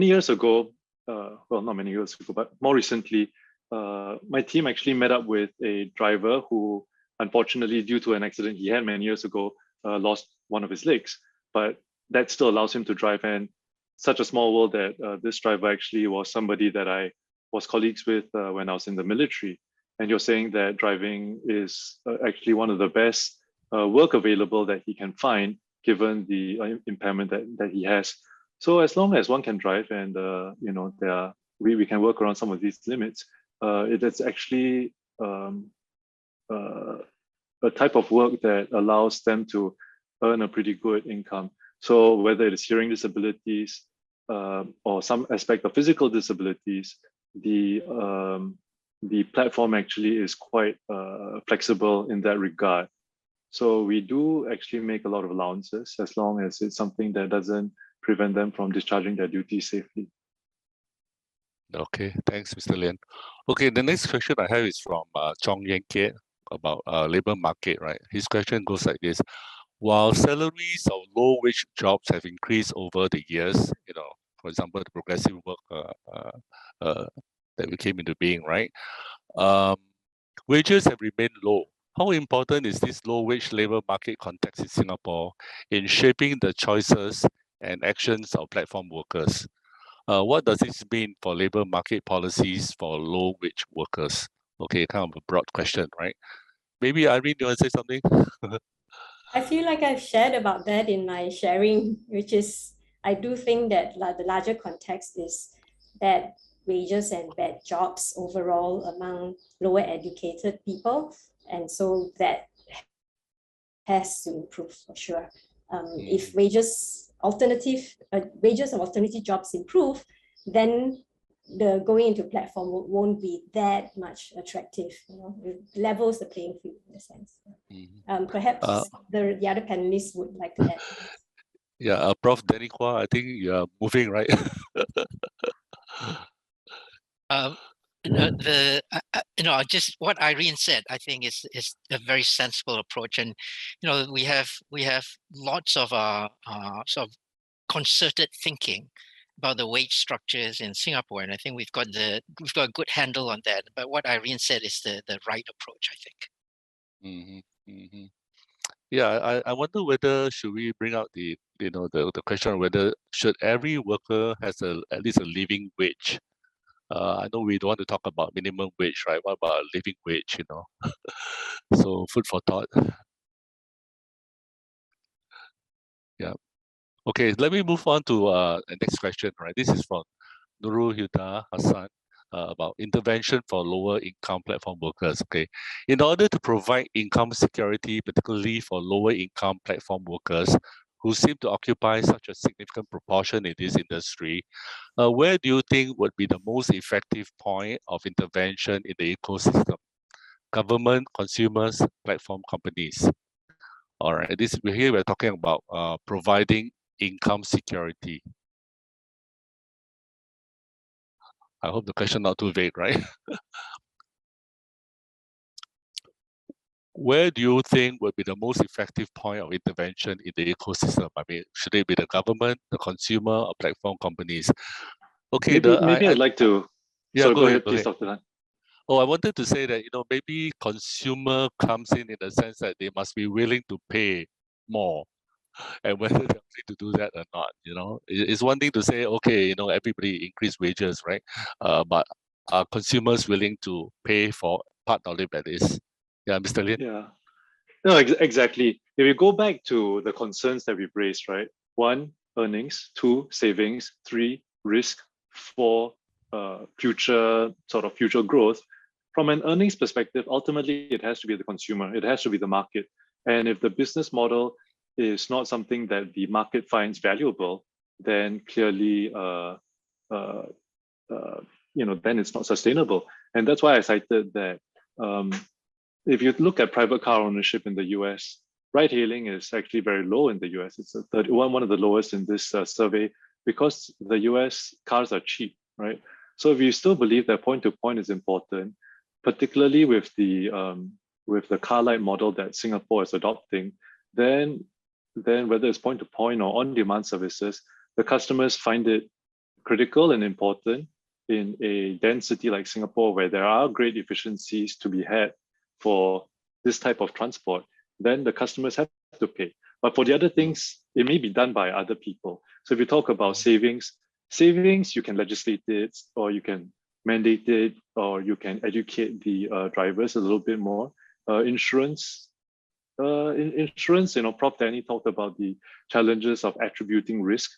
years ago, well, not many years ago, but more recently, my team actually met up with a driver who, unfortunately, due to an accident he had many years ago, lost one of his legs. But that still allows him to drive. And such a small world that this driver actually was somebody that I was colleagues with when I was in the military. And you're saying that driving is actually one of the best work available that he can find, given the impairment that he has. So as long as one can drive and we can work around some of these limits, it's actually a type of work that allows them to earn a pretty good income. So whether it is hearing disabilities or some aspect of physical disabilities, the platform actually is quite flexible in that regard. So we do actually make a lot of allowances as long as it's something that doesn't prevent them from discharging their duties safely. Okay, thanks, Mr. Lien. Okay, the next question I have is from Chong Yen Kiet about labor market, right? His question goes like this. While salaries of low-wage jobs have increased over the years, for example, the progressive work that we came into being, right? Wages have remained low. how important is this low-wage labor market context in Singapore in shaping the choices and actions of platform workers? What does this mean for labor market policies for low-wage workers? Okay, kind of a broad question, right? Maybe Irene, you want to say something? I feel like I've shared about that in my sharing, which is, I do think that the larger context is bad wages and bad jobs overall among lower educated people. And so that has to improve for sure. If wages of alternative jobs improve, then the going into platform won't be that much attractive. It levels the playing field in a sense. Perhaps the other panelists would like to add. Yeah, Prof. Danny Kwa, I think you are moving, right? Just what Irene said, I think is a very sensible approach, and we have lots of sort of concerted thinking about the wage structures in Singapore, and I think we've got a good handle on that. But what Irene said is the right approach, I think. Yeah, I wonder whether should we bring out the question whether should every worker has at least a living wage. I know we don't want to talk about minimum wage, right? What about a living wage? So food for thought. Yeah. Okay, let me move on to the next question, right? This is from Nurul Huda Hassan about intervention for lower income platform workers. Okay, in order to provide income security, particularly for lower income platform workers who seem to occupy such a significant proportion in this industry, where do you think would be the most effective point of intervention in the ecosystem? Government, consumers, platform companies. All right, we're talking about providing income security. I hope the question not too vague, right? Where do you think would be the most effective point of intervention in the ecosystem? I mean, should it be the government, the consumer, or platform companies? Okay, maybe I'd like to. Yeah, sorry, go ahead, please, Dr. Han. Oh, I wanted to say that maybe consumer comes in the sense that they must be willing to pay more, and whether they're willing to do that or not. It's one thing to say, okay, everybody increase wages, right? But are consumers willing to pay for part of it? That is, yeah, Mr. Lien. Yeah, no, exactly. If you go back to the concerns that we've raised, right? 1, earnings. 2, savings. 3, risk. 4, future growth. From an earnings perspective, ultimately it has to be the consumer. It has to be the market. And if the business model is not something that the market finds valuable, then clearly, then it's not sustainable. And that's why I cited that. If you look at private car ownership in the US, ride-hailing is actually very low in the US. It's one of the lowest in this survey because the US cars are cheap, right? So if you still believe that point-to-point is important, particularly with the car-light model that Singapore is adopting, then whether it's point-to-point or on-demand services, the customers find it critical and important in a dense city like Singapore, where there are great efficiencies to be had for this type of transport, then the customers have to pay. But for the other things, it may be done by other people. So if you talk about savings, you can legislate it, or you can mandate it, or you can educate the drivers a little bit more. Insurance, Prof. Danny talked about the challenges of attributing risk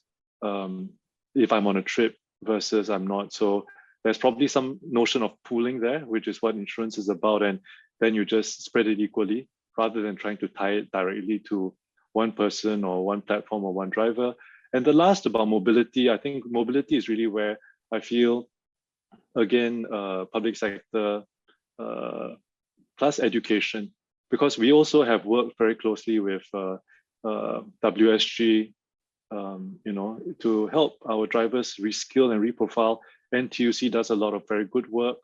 if I'm on a trip versus I'm not. So there's probably some notion of pooling there, which is what insurance is about. And then you just spread it equally rather than trying to tie it directly to one person or one platform or one driver. And the last about mobility, I think mobility is really where I feel, again, public sector plus education, because we also have worked very closely with WSG, to help our drivers reskill and reprofile. NTUC does a lot of very good work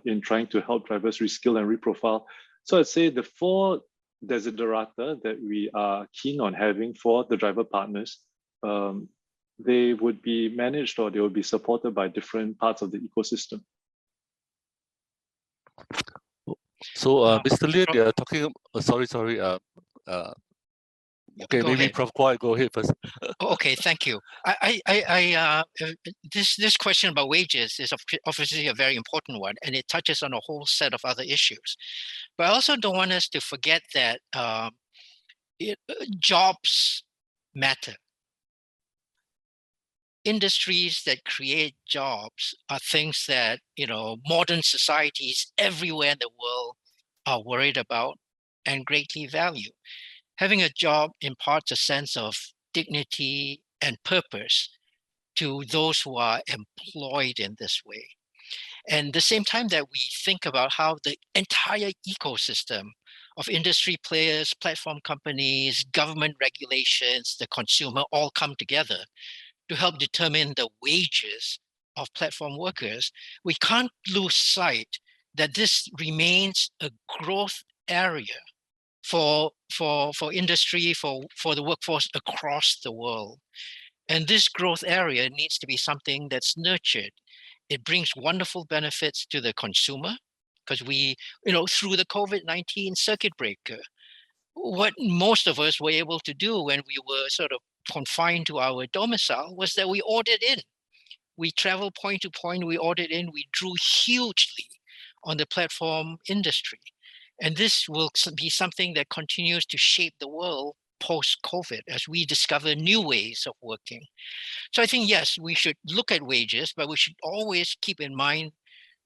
in trying to help drivers reskill and reprofile. So I'd say the 4 desiderata that we are keen on having for the driver partners, they would be managed or they will be supported by different parts of the ecosystem. So, Mr. Lien, Prof- you are talking. Sorry. Okay, Go maybe ahead. Prof. Kwai, go ahead first. Okay, thank you. This question about wages is obviously a very important one, and it touches on a whole set of other issues. But I also don't want us to forget that jobs matter. Industries that create jobs are things that, modern societies everywhere in the world are worried about and greatly value. Having a job imparts a sense of dignity and purpose to those who are employed in this way. And the same time that we think about how the entire ecosystem of industry players, platform companies, government regulations, the consumer all come together to help determine the wages of platform workers, we can't lose sight that this remains a growth area for industry, for the workforce across the world. And this growth area needs to be something that's nurtured. It brings wonderful benefits to the consumer because we, through the COVID-19 circuit breaker, what most of us were able to do when we were sort of confined to our domicile was that we ordered in. We traveled point to point, we ordered in, we drew hugely on the platform industry. And this will be something that continues to shape the world post-COVID as we discover new ways of working. So I think, yes, we should look at wages, but we should always keep in mind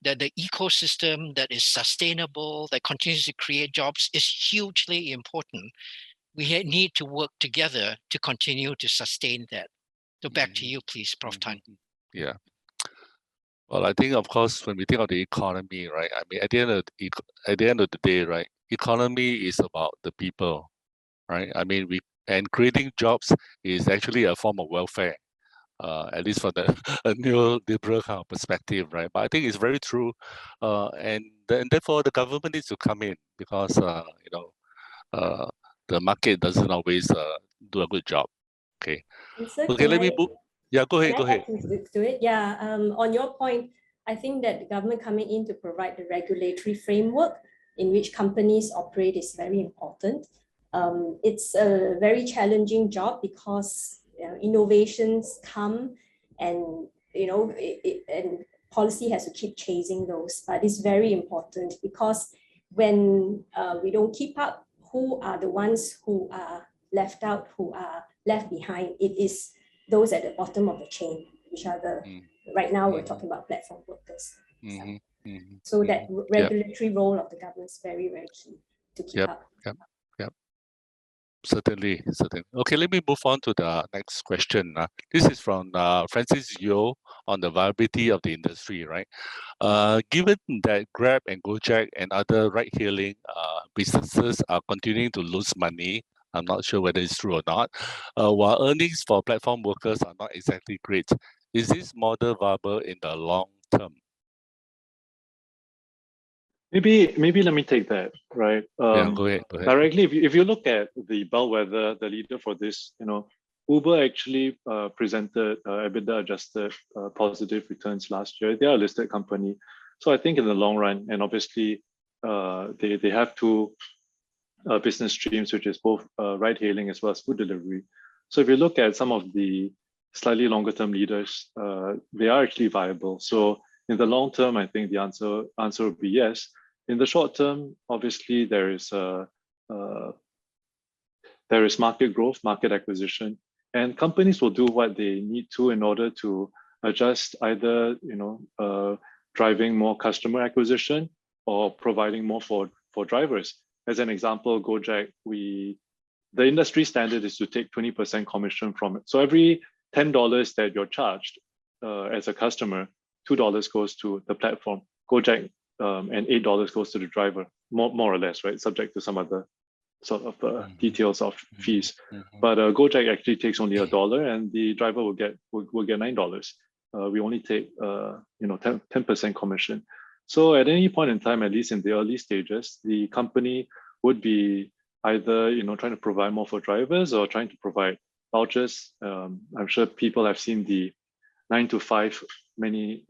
that the ecosystem that is sustainable, that continues to create jobs is hugely important. We need to work together to continue to sustain that. So back to you, please, Prof. Tan. Yeah. Well, I think, of course, when we think of the economy, right? I mean, at the end of the day, right? Economy is about the people, right? I mean, and creating jobs is actually a form of welfare. At least from the a neoliberal kind of perspective, right? But I think it's very true, and therefore the government needs to come in because the market doesn't always do a good job. Okay. Okay, let me move. Yeah, go ahead. To it? Yeah. On your point, I think that the government coming in to provide the regulatory framework in which companies operate is very important. It's a very challenging job because innovations come and and policy has to keep chasing those, but it's very important because when we don't keep up, who are the ones who are left out, who are left behind? It is those at the bottom of the chain, which are right now we're talking about platform workers. So that regulatory role of the government is very, very key to keep up. Certainly. Okay, let me move on to the next question. This is from Francis Yeo on the viability of the industry, right? Given that Grab and Gojek and other ride-hailing businesses are continuing to lose money, I'm not sure whether it's true or not, while earnings for platform workers are not exactly great, is this model viable in the long term? Maybe let me take that, right? Yeah, go ahead. Directly, if you look at the bellwether, the leader for this, Uber actually presented EBITDA adjusted positive returns last year. They are a listed company. So I think in the long run, and obviously they have two business streams, which is both ride hailing as well as food delivery. So if you look at some of the slightly longer term leaders, they are actually viable. So in the long term, I think the answer would be yes. In the short term, obviously there is market growth, market acquisition, and companies will do what they need to in order to adjust either driving more customer acquisition or providing more for drivers. As an example, Gojek, the industry standard is to take 20% commission from it. So every $10 that you're charged as a customer, $2 goes to the platform. Gojek and $8 goes to the driver, more or less, right? Subject to some other sort of details of fees. But Gojek actually takes only $1, and the driver will get $9. We only take 10% commission. So at any point in time, at least in the early stages, the company would be either trying to provide more for drivers or trying to provide vouchers. I'm sure people have seen the 9 to 5. Many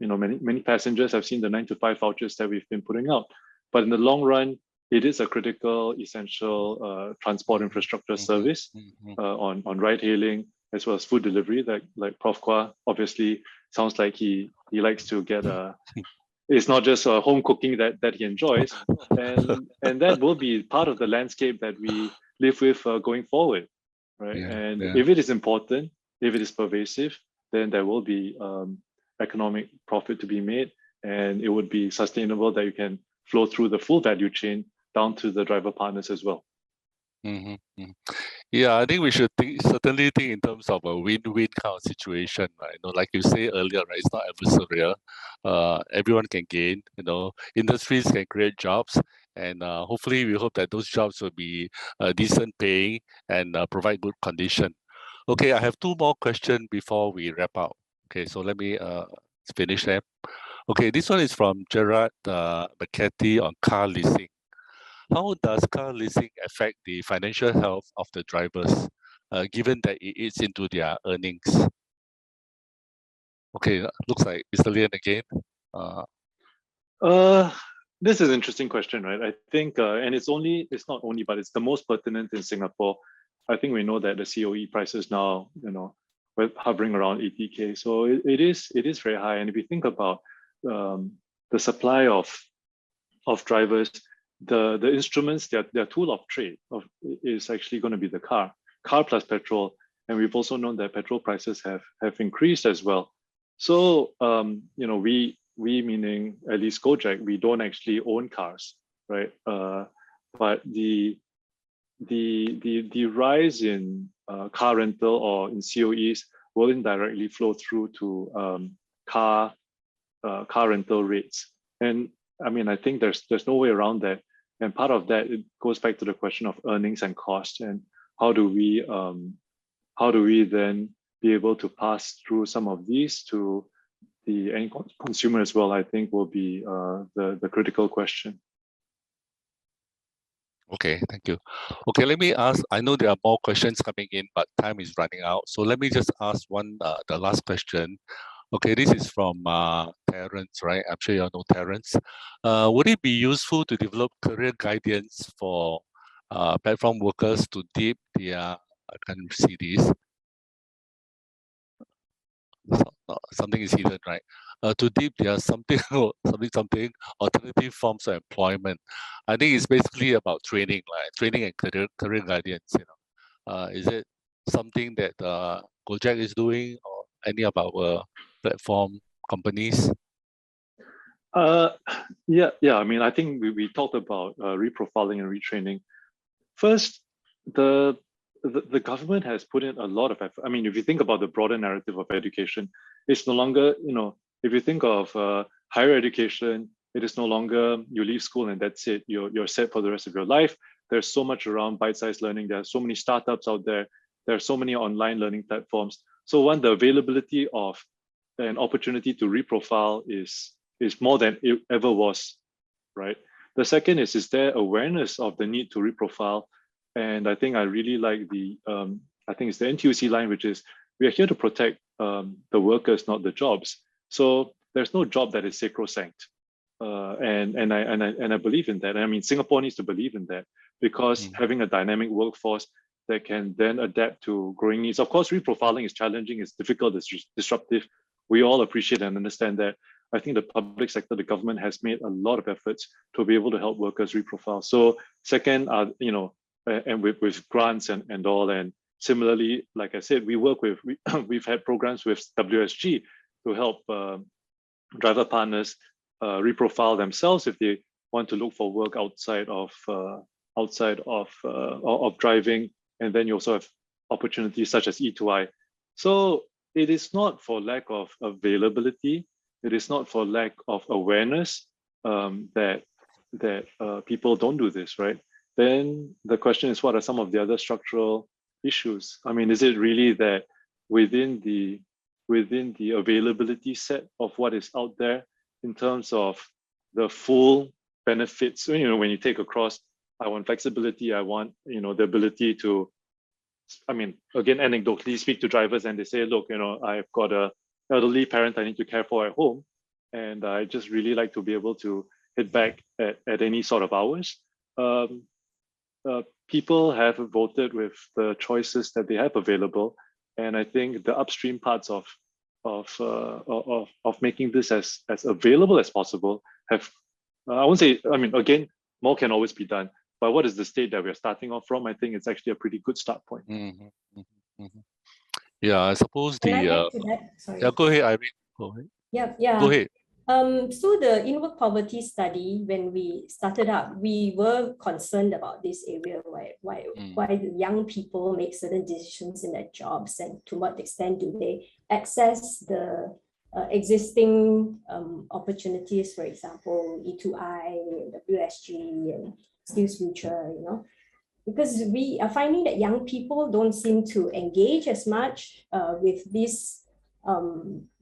passengers have seen the 9 to 5 vouchers that we've been putting out. But in the long run, it is a critical, essential transport infrastructure service on ride hailing as well as food delivery. Like Prof. Kwa obviously sounds like he likes to get a. It's not just home cooking that he enjoys, and that will be part of the landscape that we live with going forward, right? If it is important, if it is pervasive, then there will be economic profit to be made, and it would be sustainable that you can flow through the full value chain down to the driver partners as well. Yeah, I think we should certainly think in terms of a win-win kind of situation, right? Like you say earlier, right? It's not adversarial. Everyone can gain. Industries can create jobs, and hopefully, we hope that those jobs will be decent paying and provide good condition. Okay, I have two more questions before we wrap up. Okay, so let me finish them. Okay, this one is from Gerard McCarthy on car leasing. How does car leasing affect the financial health of the drivers, given that it eats into their earnings? Okay, looks like Mr. Lien again. This is an interesting question, right? I think, and it's not only, but it's the most pertinent in Singapore. I think we know that the COE prices now, we're hovering around 80K. So it is very high. And if you think about the supply of drivers, the instruments, their tool of trade is actually going to be the car plus petrol. And we've also known that petrol prices have increased as well. So, we meaning at least Gojek, we don't actually own cars, right? But the rise in car rental or in COEs will indirectly flow through to car rental rates. And I mean, I think there's no way around that. And part of that, it goes back to the question of earnings and cost, and how do we then be able to pass through some of these to the end consumer as well, I think will be the critical question. Okay, thank you. Okay, let me ask, I know there are more questions coming in, but time is running out. So let me just ask the last question. Okay, this is from Terence, right? I'm sure you all know Terence. Would it be useful to develop career guidance for platform workers to dip their, I can't see this. Something is hidden, right? To dip their something alternative forms of employment. I think it's basically about training, right? Training and career guidance. Is it something that Gojek is doing, or any of our platform companies? Yeah. I mean, I think we talked about reprofiling and retraining. First, the government has put in a lot of effort. I mean, if you think about the broader narrative of education, it's no longer, if you think of higher education, it is no longer you leave school and that's it. You're set for the rest of your life. There's so much around bite-sized learning. There are so many startups out there. There are so many online learning platforms. So one, the availability of an opportunity to reprofile is more than it ever was, right? The second is there awareness of the need to reprofile? And I think I really like I think it's the NTUC line, which is, we are here to protect the workers, not the jobs. So there's no job that is sacrosanct. And I believe in that. I mean, Singapore needs to believe in that, because having a dynamic workforce that can then adapt to growing needs. Of course, reprofiling is challenging, it's difficult, it's disruptive. We all appreciate and understand that. I think the public sector, the government has made a lot of efforts to be able to help workers reprofile. So second, and with grants and all, and similarly, like I said, we've had programs with WSG to help driver partners reprofile themselves if they want to look for work outside of driving. And then you also have opportunities such as E2I. So it is not for lack of availability. It is not for lack of awareness that people don't do this, right? Then the question is, what are some of the other structural issues? I mean, is it really that within the availability set of what is out there in terms of the full benefits? When you take across, I want flexibility, I want the ability to, I mean, again, anecdotally speak to drivers and they say, look, I've got a elderly parent I need to care for at home, and I just really like to be able to hit back at any sort of hours. People have voted with the choices that they have available, and I think the upstream parts of making this as available as possible have, I won't say, I mean, again, more can always be done, but what is the state that we're starting off from? I think it's actually a pretty good start point. Yeah, I suppose Can I add to that? Sorry. Yeah, go ahead, Irene. Go ahead. Yeah. Go ahead. So the in-work poverty study, when we started up, we were concerned about this area, why the young people make certain decisions in their jobs, and to what extent do they access the existing opportunities, for example, E2I, WSG, and SkillsFuture, because we are finding that young people don't seem to engage as much with these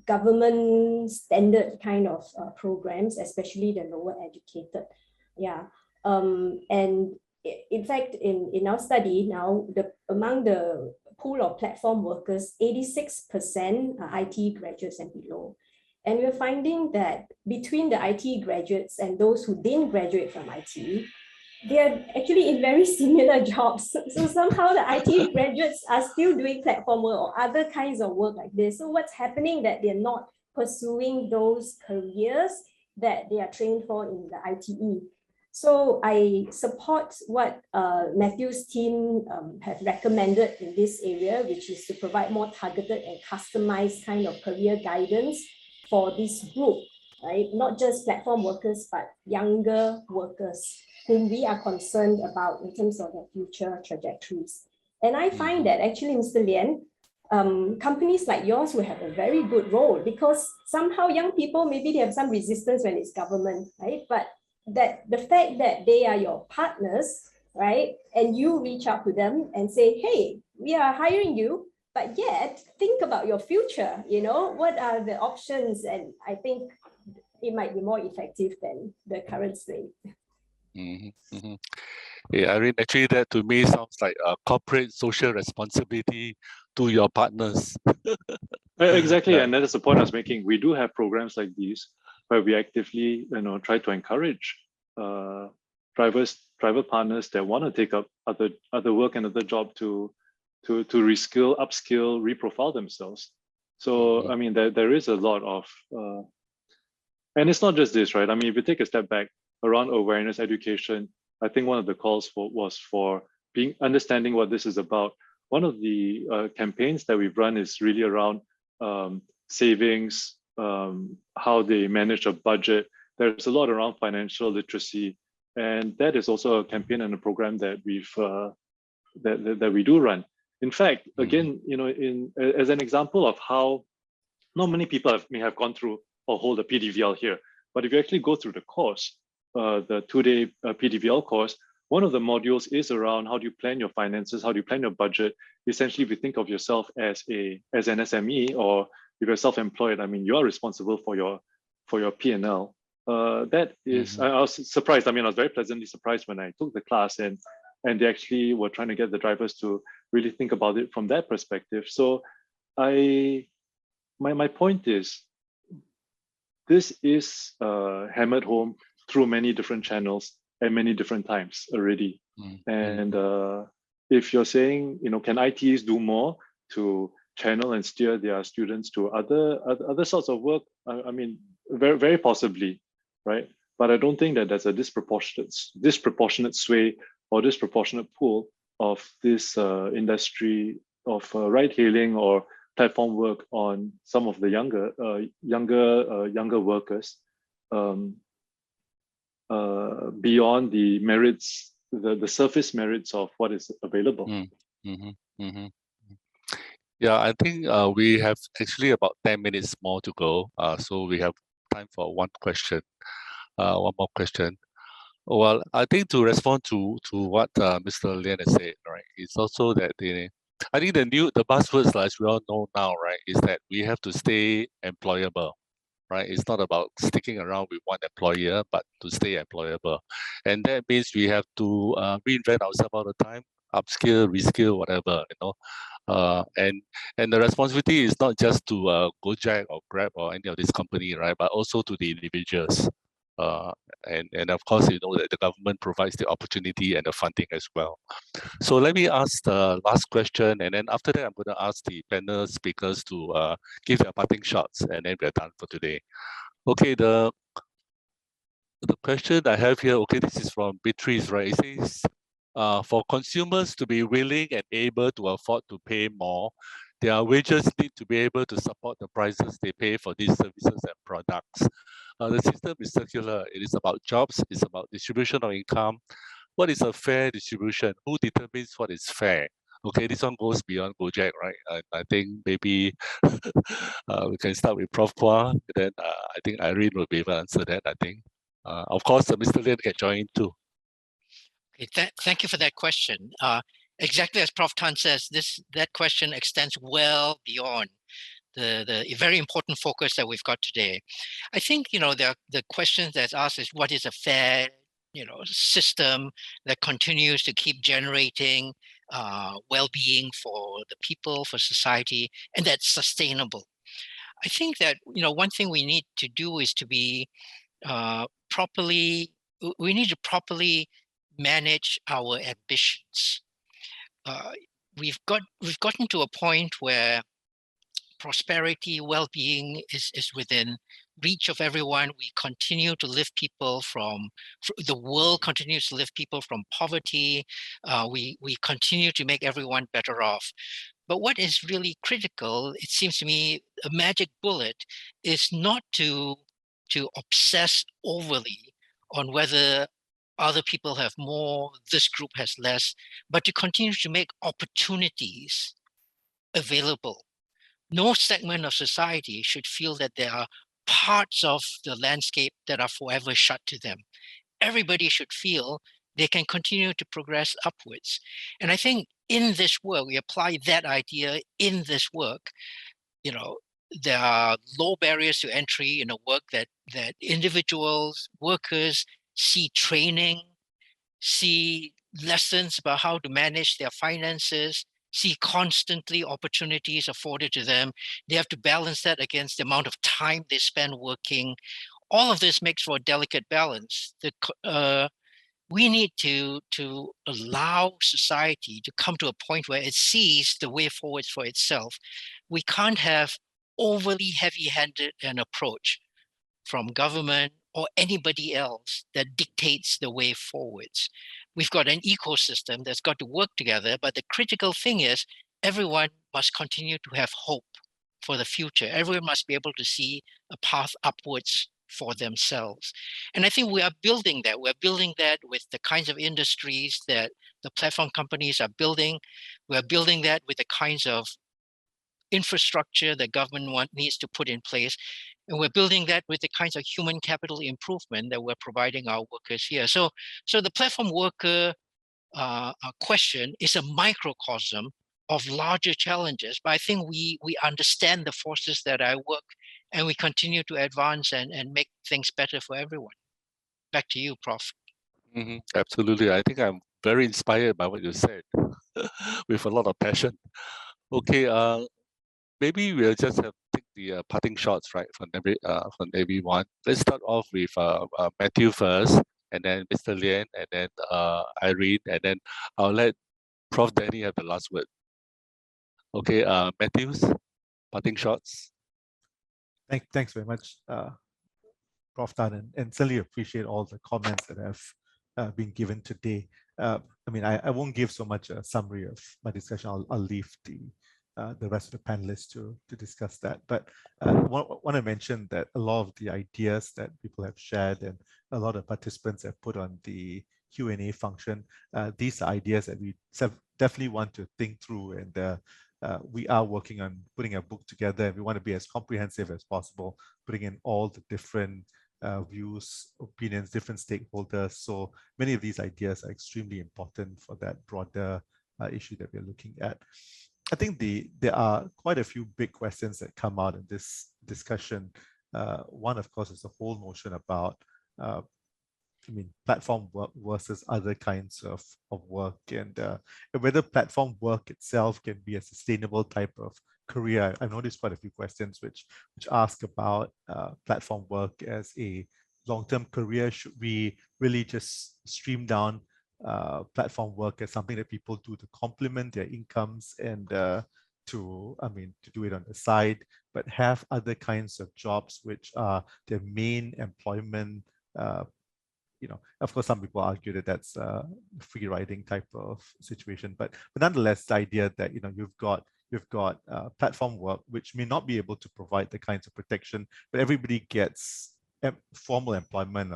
government standard kind of programs, especially the lower educated. And in fact, in our study now, among the pool of platform workers, 86% are IT graduates and below. And we're finding that between the IT graduates and those who didn't graduate from IT, they are actually in very similar jobs. So somehow the IT graduates are still doing platform work or other kinds of work like this. So what's happening that they're not pursuing those careers that they are trained for in the ITE. So I support what Matthew's team have recommended in this area, which is to provide more targeted and customized kind of career guidance for this group, right? Not just platform workers, but younger workers whom we are concerned about in terms of their future trajectories. And I find that actually, Mr. Lien, companies like yours will have a very good role, because somehow young people, maybe they have some resistance when it's government, right? But that the fact that they are your partners, right? And you reach out to them and say, hey, we are hiring you, but yet think about your future, what are the options? And I think it might be more effective than the current state. Yeah, Irene, actually that to me sounds like a corporate social responsibility to your partners. Exactly, and that is the point I was making. We do have programs like these where we actively, try to encourage driver partners that want to take up other work and other job to reskill, upskill, reprofile themselves. So I mean, there is a lot of, and it's not just this, right? I mean, if you take a step back around awareness, education, I think one of the calls was for understanding what this is about. One of the campaigns that we've run is really around savings, how they manage a budget. There's a lot around financial literacy, and that is also a campaign and a program that that we do run. In fact, again, as an example of how not many people may have gone through or hold a PDVL here, but if you actually go through the course, the 2-day PDVL course, one of the modules is around how do you plan your finances, how do you plan your budget. Essentially, if you think of yourself as an SME, or if you're self-employed, I mean, you are responsible for your P&L. That is, I was surprised. I mean, I was very pleasantly surprised when I took the class, and they actually were trying to get the drivers to really think about it from that perspective. So my point is, this is hammered home through many different channels at many different times already. And if you're saying, can ITs do more to channel and steer their students to other sorts of work? I mean, very, very possibly, right? But I don't think that there's a disproportionate sway or disproportionate pull of this industry of ride-hailing or platform work on some of the younger workers, beyond the merits, the surface merits of what is available. Yeah, I think we have actually about 10 minutes more to go. So we have time for one more question. Well, I think to respond to what Mr. Lien has said, right, it's also that I think the buzzwords, as we all know now, right, is that we have to stay employable, right? It's not about sticking around with one employer, but to stay employable. And that means we have to reinvent ourselves all the time, upskill, reskill, whatever, and the responsibility is not just to Gojek or Grab or any of this company, right, but also to the individuals, And of course, you know that the government provides the opportunity and the funding as well. So let me ask the last question, and then after that, I'm going to ask the panel speakers to give their parting shots, and then we're done for today. Okay, the question I have here, okay, this is from Beatrice, right? It says, for consumers to be willing and able to afford to pay more, their wages need to be able to support the prices they pay for these services and products. The system is circular. It is about jobs. It's about distribution of income. What is a fair distribution? Who determines what is fair? Okay, this one goes beyond Gojek, right? I think maybe we can start with Prof. Kwa. Then I think Irene will be able to answer that, I think. Of course, Mr. Lien can join in too. Okay, thank you for that question. Exactly as Prof. Tan says, that question extends well beyond the very important focus that we've got today. I think, you know, the question that's asked is, what is a fair, you know, system that continues to keep generating well-being for the people, for society, and that's sustainable? I think that, you know, one thing we need to do is to be we need to properly manage our ambitions. We've gotten to a point where prosperity, well-being is within reach of everyone. We continue to lift people the world continues to lift people from poverty. We continue to make everyone better off. But what is really critical, it seems to me, a magic bullet is not to obsess overly on whether other people have more, this group has less, but to continue to make opportunities available. No segment of society should feel that there are parts of the landscape that are forever shut to them. Everybody should feel they can continue to progress upwards. And I think in this work, we apply that idea in this work. You know, there are low barriers to entry in a work that individuals, workers see training, see lessons about how to manage their finances, see constantly opportunities afforded to them. They have to balance that against the amount of time they spend working. All of this makes for a delicate balance. We need to allow society to come to a point where it sees the way forward for itself. We can't have overly heavy-handed an approach from government or anybody else that dictates the way forwards. We've got an ecosystem that's got to work together, but the critical thing is everyone must continue to have hope for the future. Everyone must be able to see a path upwards for themselves. And I think we are building that. We're building that with the kinds of industries that the platform companies are building. We're building that with the kinds of infrastructure that government needs to put in place. And we're building that with the kinds of human capital improvement that we're providing our workers here. So the platform worker question is a microcosm of larger challenges. But I think we understand the forces that are at work, and we continue to advance and make things better for everyone. Back to you, Prof. Absolutely. I think I'm very inspired by what you said with a lot of passion. Okay, maybe we'll just have take the parting shots, right, from everyone. Let's start off with Matthew first, and then Mr. Lien, and then Irene, and then I'll let Prof. Danny have the last word. Okay, Matthews, parting shots. Thanks very much, Prof. Tan, and certainly appreciate all the comments that have been given today. I mean, I won't give so much a summary of my discussion. I'll leave the rest of the panelists to discuss that. But I want to mention that a lot of the ideas that people have shared and a lot of participants have put on the Q&A function, these are ideas that we definitely want to think through, and we are working on putting a book together, and we want to be as comprehensive as possible, putting in all the different views, opinions, different stakeholders. So many of these ideas are extremely important for that broader issue that we're looking at. I think there are quite a few big questions that come out in this discussion. One, of course, is the whole notion about platform work versus other kinds of work, and whether platform work itself can be a sustainable type of career. I've noticed quite a few questions which ask about platform work as a long-term career? Should we really just stream down platform work as something that people do to complement their incomes and to do it on the side, but have other kinds of jobs which are their main employment? Of course, some people argue that that's a free riding type of situation, but nonetheless, the idea that you've got platform work which may not be able to provide the kinds of protection, but everybody gets formal employment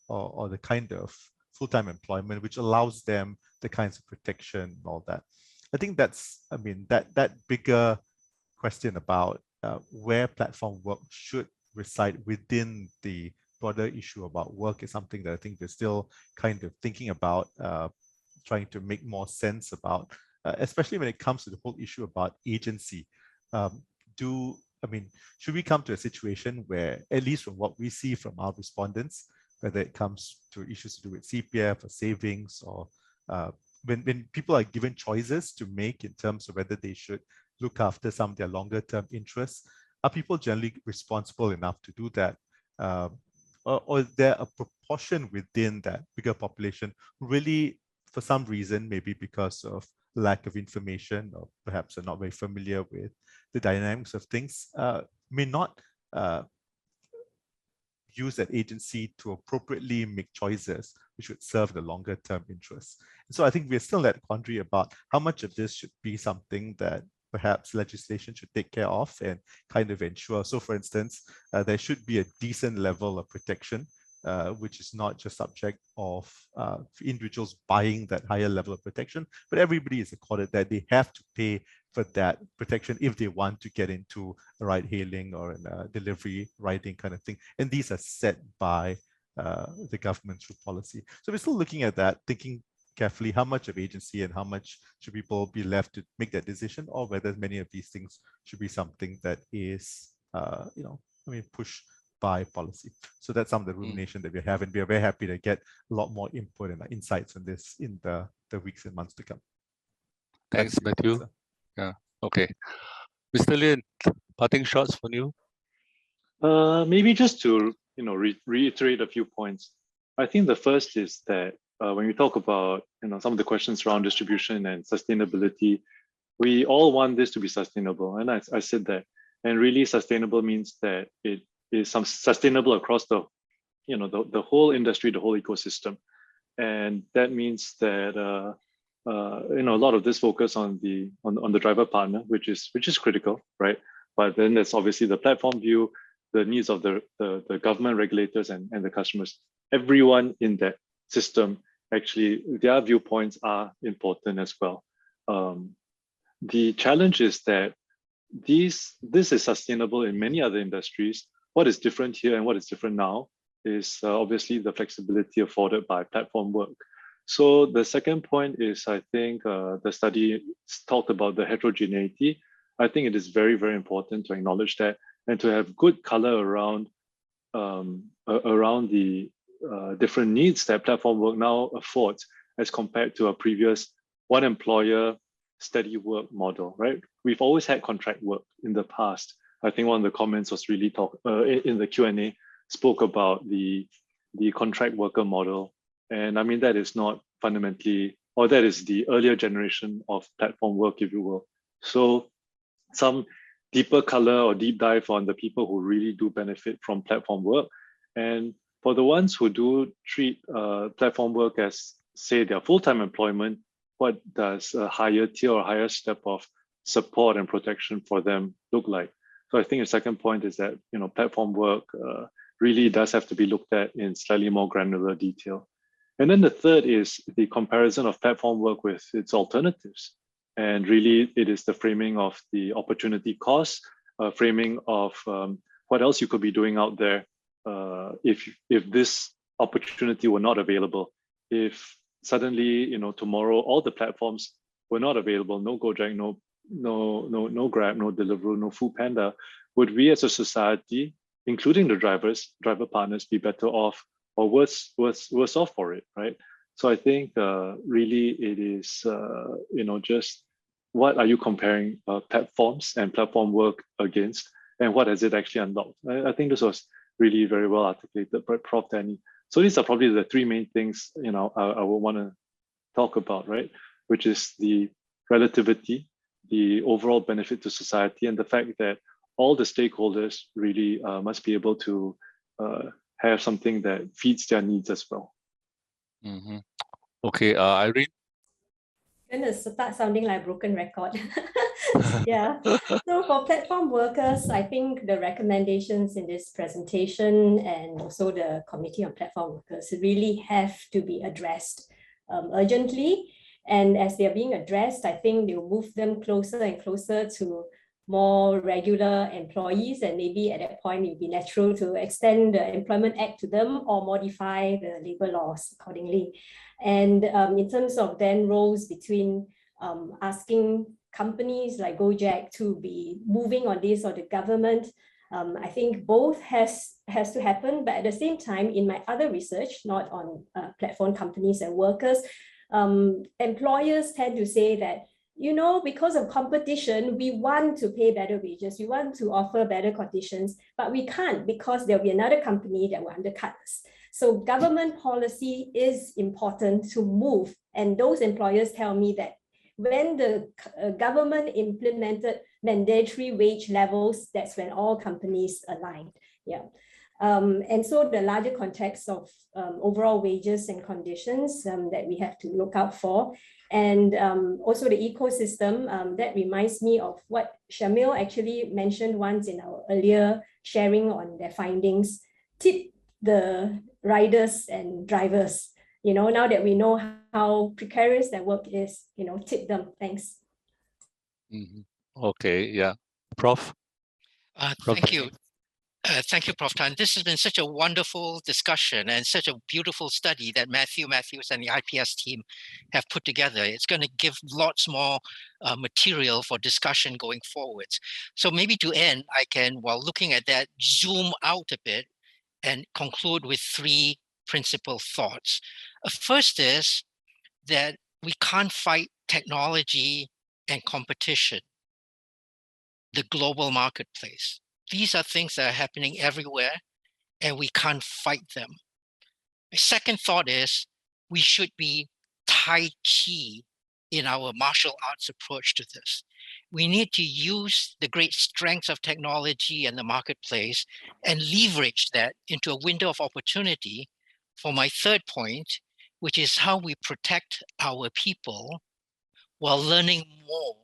or the kind of full-time employment which allows them the kinds of protection and all that. I think that's that bigger question about where platform work should reside within the broader issue about work is something that I think we're still kind of thinking about, trying to make more sense about, especially when it comes to the whole issue about agency. Should we come to a situation where, at least from what we see from our respondents, whether it comes to issues to do with CPF or savings, or when people are given choices to make in terms of whether they should look after some of their longer term interests, are people generally responsible enough to do that? Or is there a proportion within that bigger population who really, for some reason, maybe because of lack of information, or perhaps are not very familiar with the dynamics of things, may not use that agency to appropriately make choices which would serve the longer term interests? And so I think we're still at quandary about how much of this should be something that perhaps legislation should take care of and kind of ensure. So for instance, there should be a decent level of protection, which is not just subject of individuals buying that higher level of protection, but everybody is accorded that they have to pay for that protection if they want to get into a ride hailing or a delivery riding kind of thing. And these are set by the government through policy. So we're still looking at that, thinking carefully how much of agency and how much should people be left to make that decision, or whether many of these things should be something that is, pushed by policy. So that's some of the rumination that we have, and we are very happy to get a lot more input and insights on this in the weeks and months to come. Thanks, Matthew. Yeah. Okay. Mr. Lien, parting shots for you. Maybe just to reiterate a few points. I think the first is that when we talk about some of the questions around distribution and sustainability, we all want this to be sustainable, and I said that. And really, sustainable means that it is sustainable across the whole industry, the whole ecosystem, and that means that a lot of this focus on the driver partner, which is critical, right? But then there's obviously the platform view, the needs of the government regulators and the customers. Everyone in that system, actually, their viewpoints are important as well. The challenge is that this is sustainable in many other industries. What is different here and what is different now is obviously the flexibility afforded by platform work. So the second point is, I think the study talked about the heterogeneity. I think it is very, very important to acknowledge that and to have good color around the different needs that platform work now affords as compared to a previous one employer steady work model, right? We've always had contract work in the past. I think one of the comments was really in the Q&A spoke about the contract worker model. And I mean, that is not fundamentally, or that is the earlier generation of platform work, if you will. So some deeper color or deep dive on the people who really do benefit from platform work. And for the ones who do treat platform work as, say, their full-time employment, what does a higher tier or higher step of support and protection for them look like? So I think the second point is that platform work really does have to be looked at in slightly more granular detail. And then the third is the comparison of platform work with its alternatives. And really, it is the framing of the opportunity cost, framing of what else you could be doing out there if this opportunity were not available. If suddenly, tomorrow all the platforms were not available, no Gojek, no Grab, no Deliveroo, no Foodpanda, would we as a society, including the driver partners, be better off or worse off for it, right? So I think really it is, just what are you comparing platforms and platform work against, and what has it actually unlocked? I think this was really very well articulated by Prof. Danny. So these are probably the three main things, I would want to talk about, right? Which is the relativity, the overall benefit to society, and the fact that all the stakeholders really must be able to have something that feeds their needs as well. Mm-hmm. Okay, Irene. Gonna start sounding like a broken record. Yeah. So for platform workers, I think the recommendations in this presentation and also the Committee on Platform Workers really have to be addressed urgently. And as they are being addressed, I think they'll move them closer and closer to more regular employees, and maybe at that point it would be natural to extend the Employment Act to them or modify the labor laws accordingly. And in terms of then roles between asking companies like Gojek to be moving on this, or the government, I think both has to happen. But at the same time, in my other research, not on platform companies and workers, employers tend to say that, because of competition, we want to pay better wages, we want to offer better conditions, but we can't because there'll be another company that will undercut us. So government policy is important to move. And those employers tell me that when the government implemented mandatory wage levels, that's when all companies aligned. Yeah. And so the larger context of overall wages and conditions that we have to look out for. And also the ecosystem, that reminds me of what Shamil actually mentioned once in our earlier sharing on their findings. Tip the riders and drivers, now that we know how precarious their work is, tip them. Thanks. Mm-hmm. Okay, yeah. Prof? Thank you. Thank you, Prof. Tan. This has been such a wonderful discussion and such a beautiful study that Matthews and the IPS team have put together. It's going to give lots more material for discussion going forwards. So maybe to end, I can, while looking at that, zoom out a bit and conclude with three principal thoughts. First is that we can't fight technology and competition, the global marketplace. These are things that are happening everywhere, and we can't fight them. My second thought is we should be Tai Chi in our martial arts approach to this. We need to use the great strengths of technology and the marketplace and leverage that into a window of opportunity for my third point, which is how we protect our people while learning more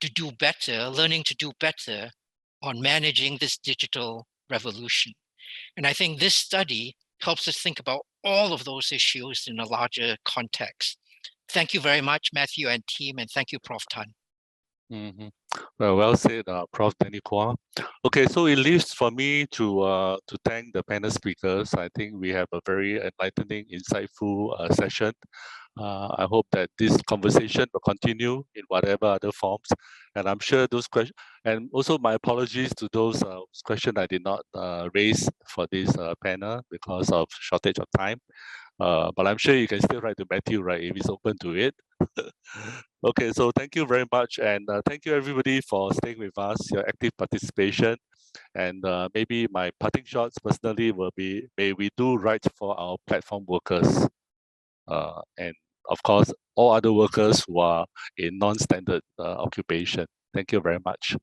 to do better, learning to do better on managing this digital revolution. And I think this study helps us think about all of those issues in a larger context. Thank you very much, Matthew and team, and thank you, Prof. Tan. Mm-hmm. Well said, Prof. Danny Kwok. Okay, so it leaves for me to thank the panel speakers. I think we have a very enlightening, insightful session. I hope that this conversation will continue in whatever other forms. And I'm sure those questions, and also my apologies to those questions I did not raise for this panel because of shortage of time. But I'm sure you can still write to Matthew, right, if he's open to it. Okay, so thank you very much. And thank you everybody for staying with us, your active participation. And maybe my parting shots personally will be, may we do right for our platform workers. And of course, all other workers who are in non-standard occupation. Thank you very much.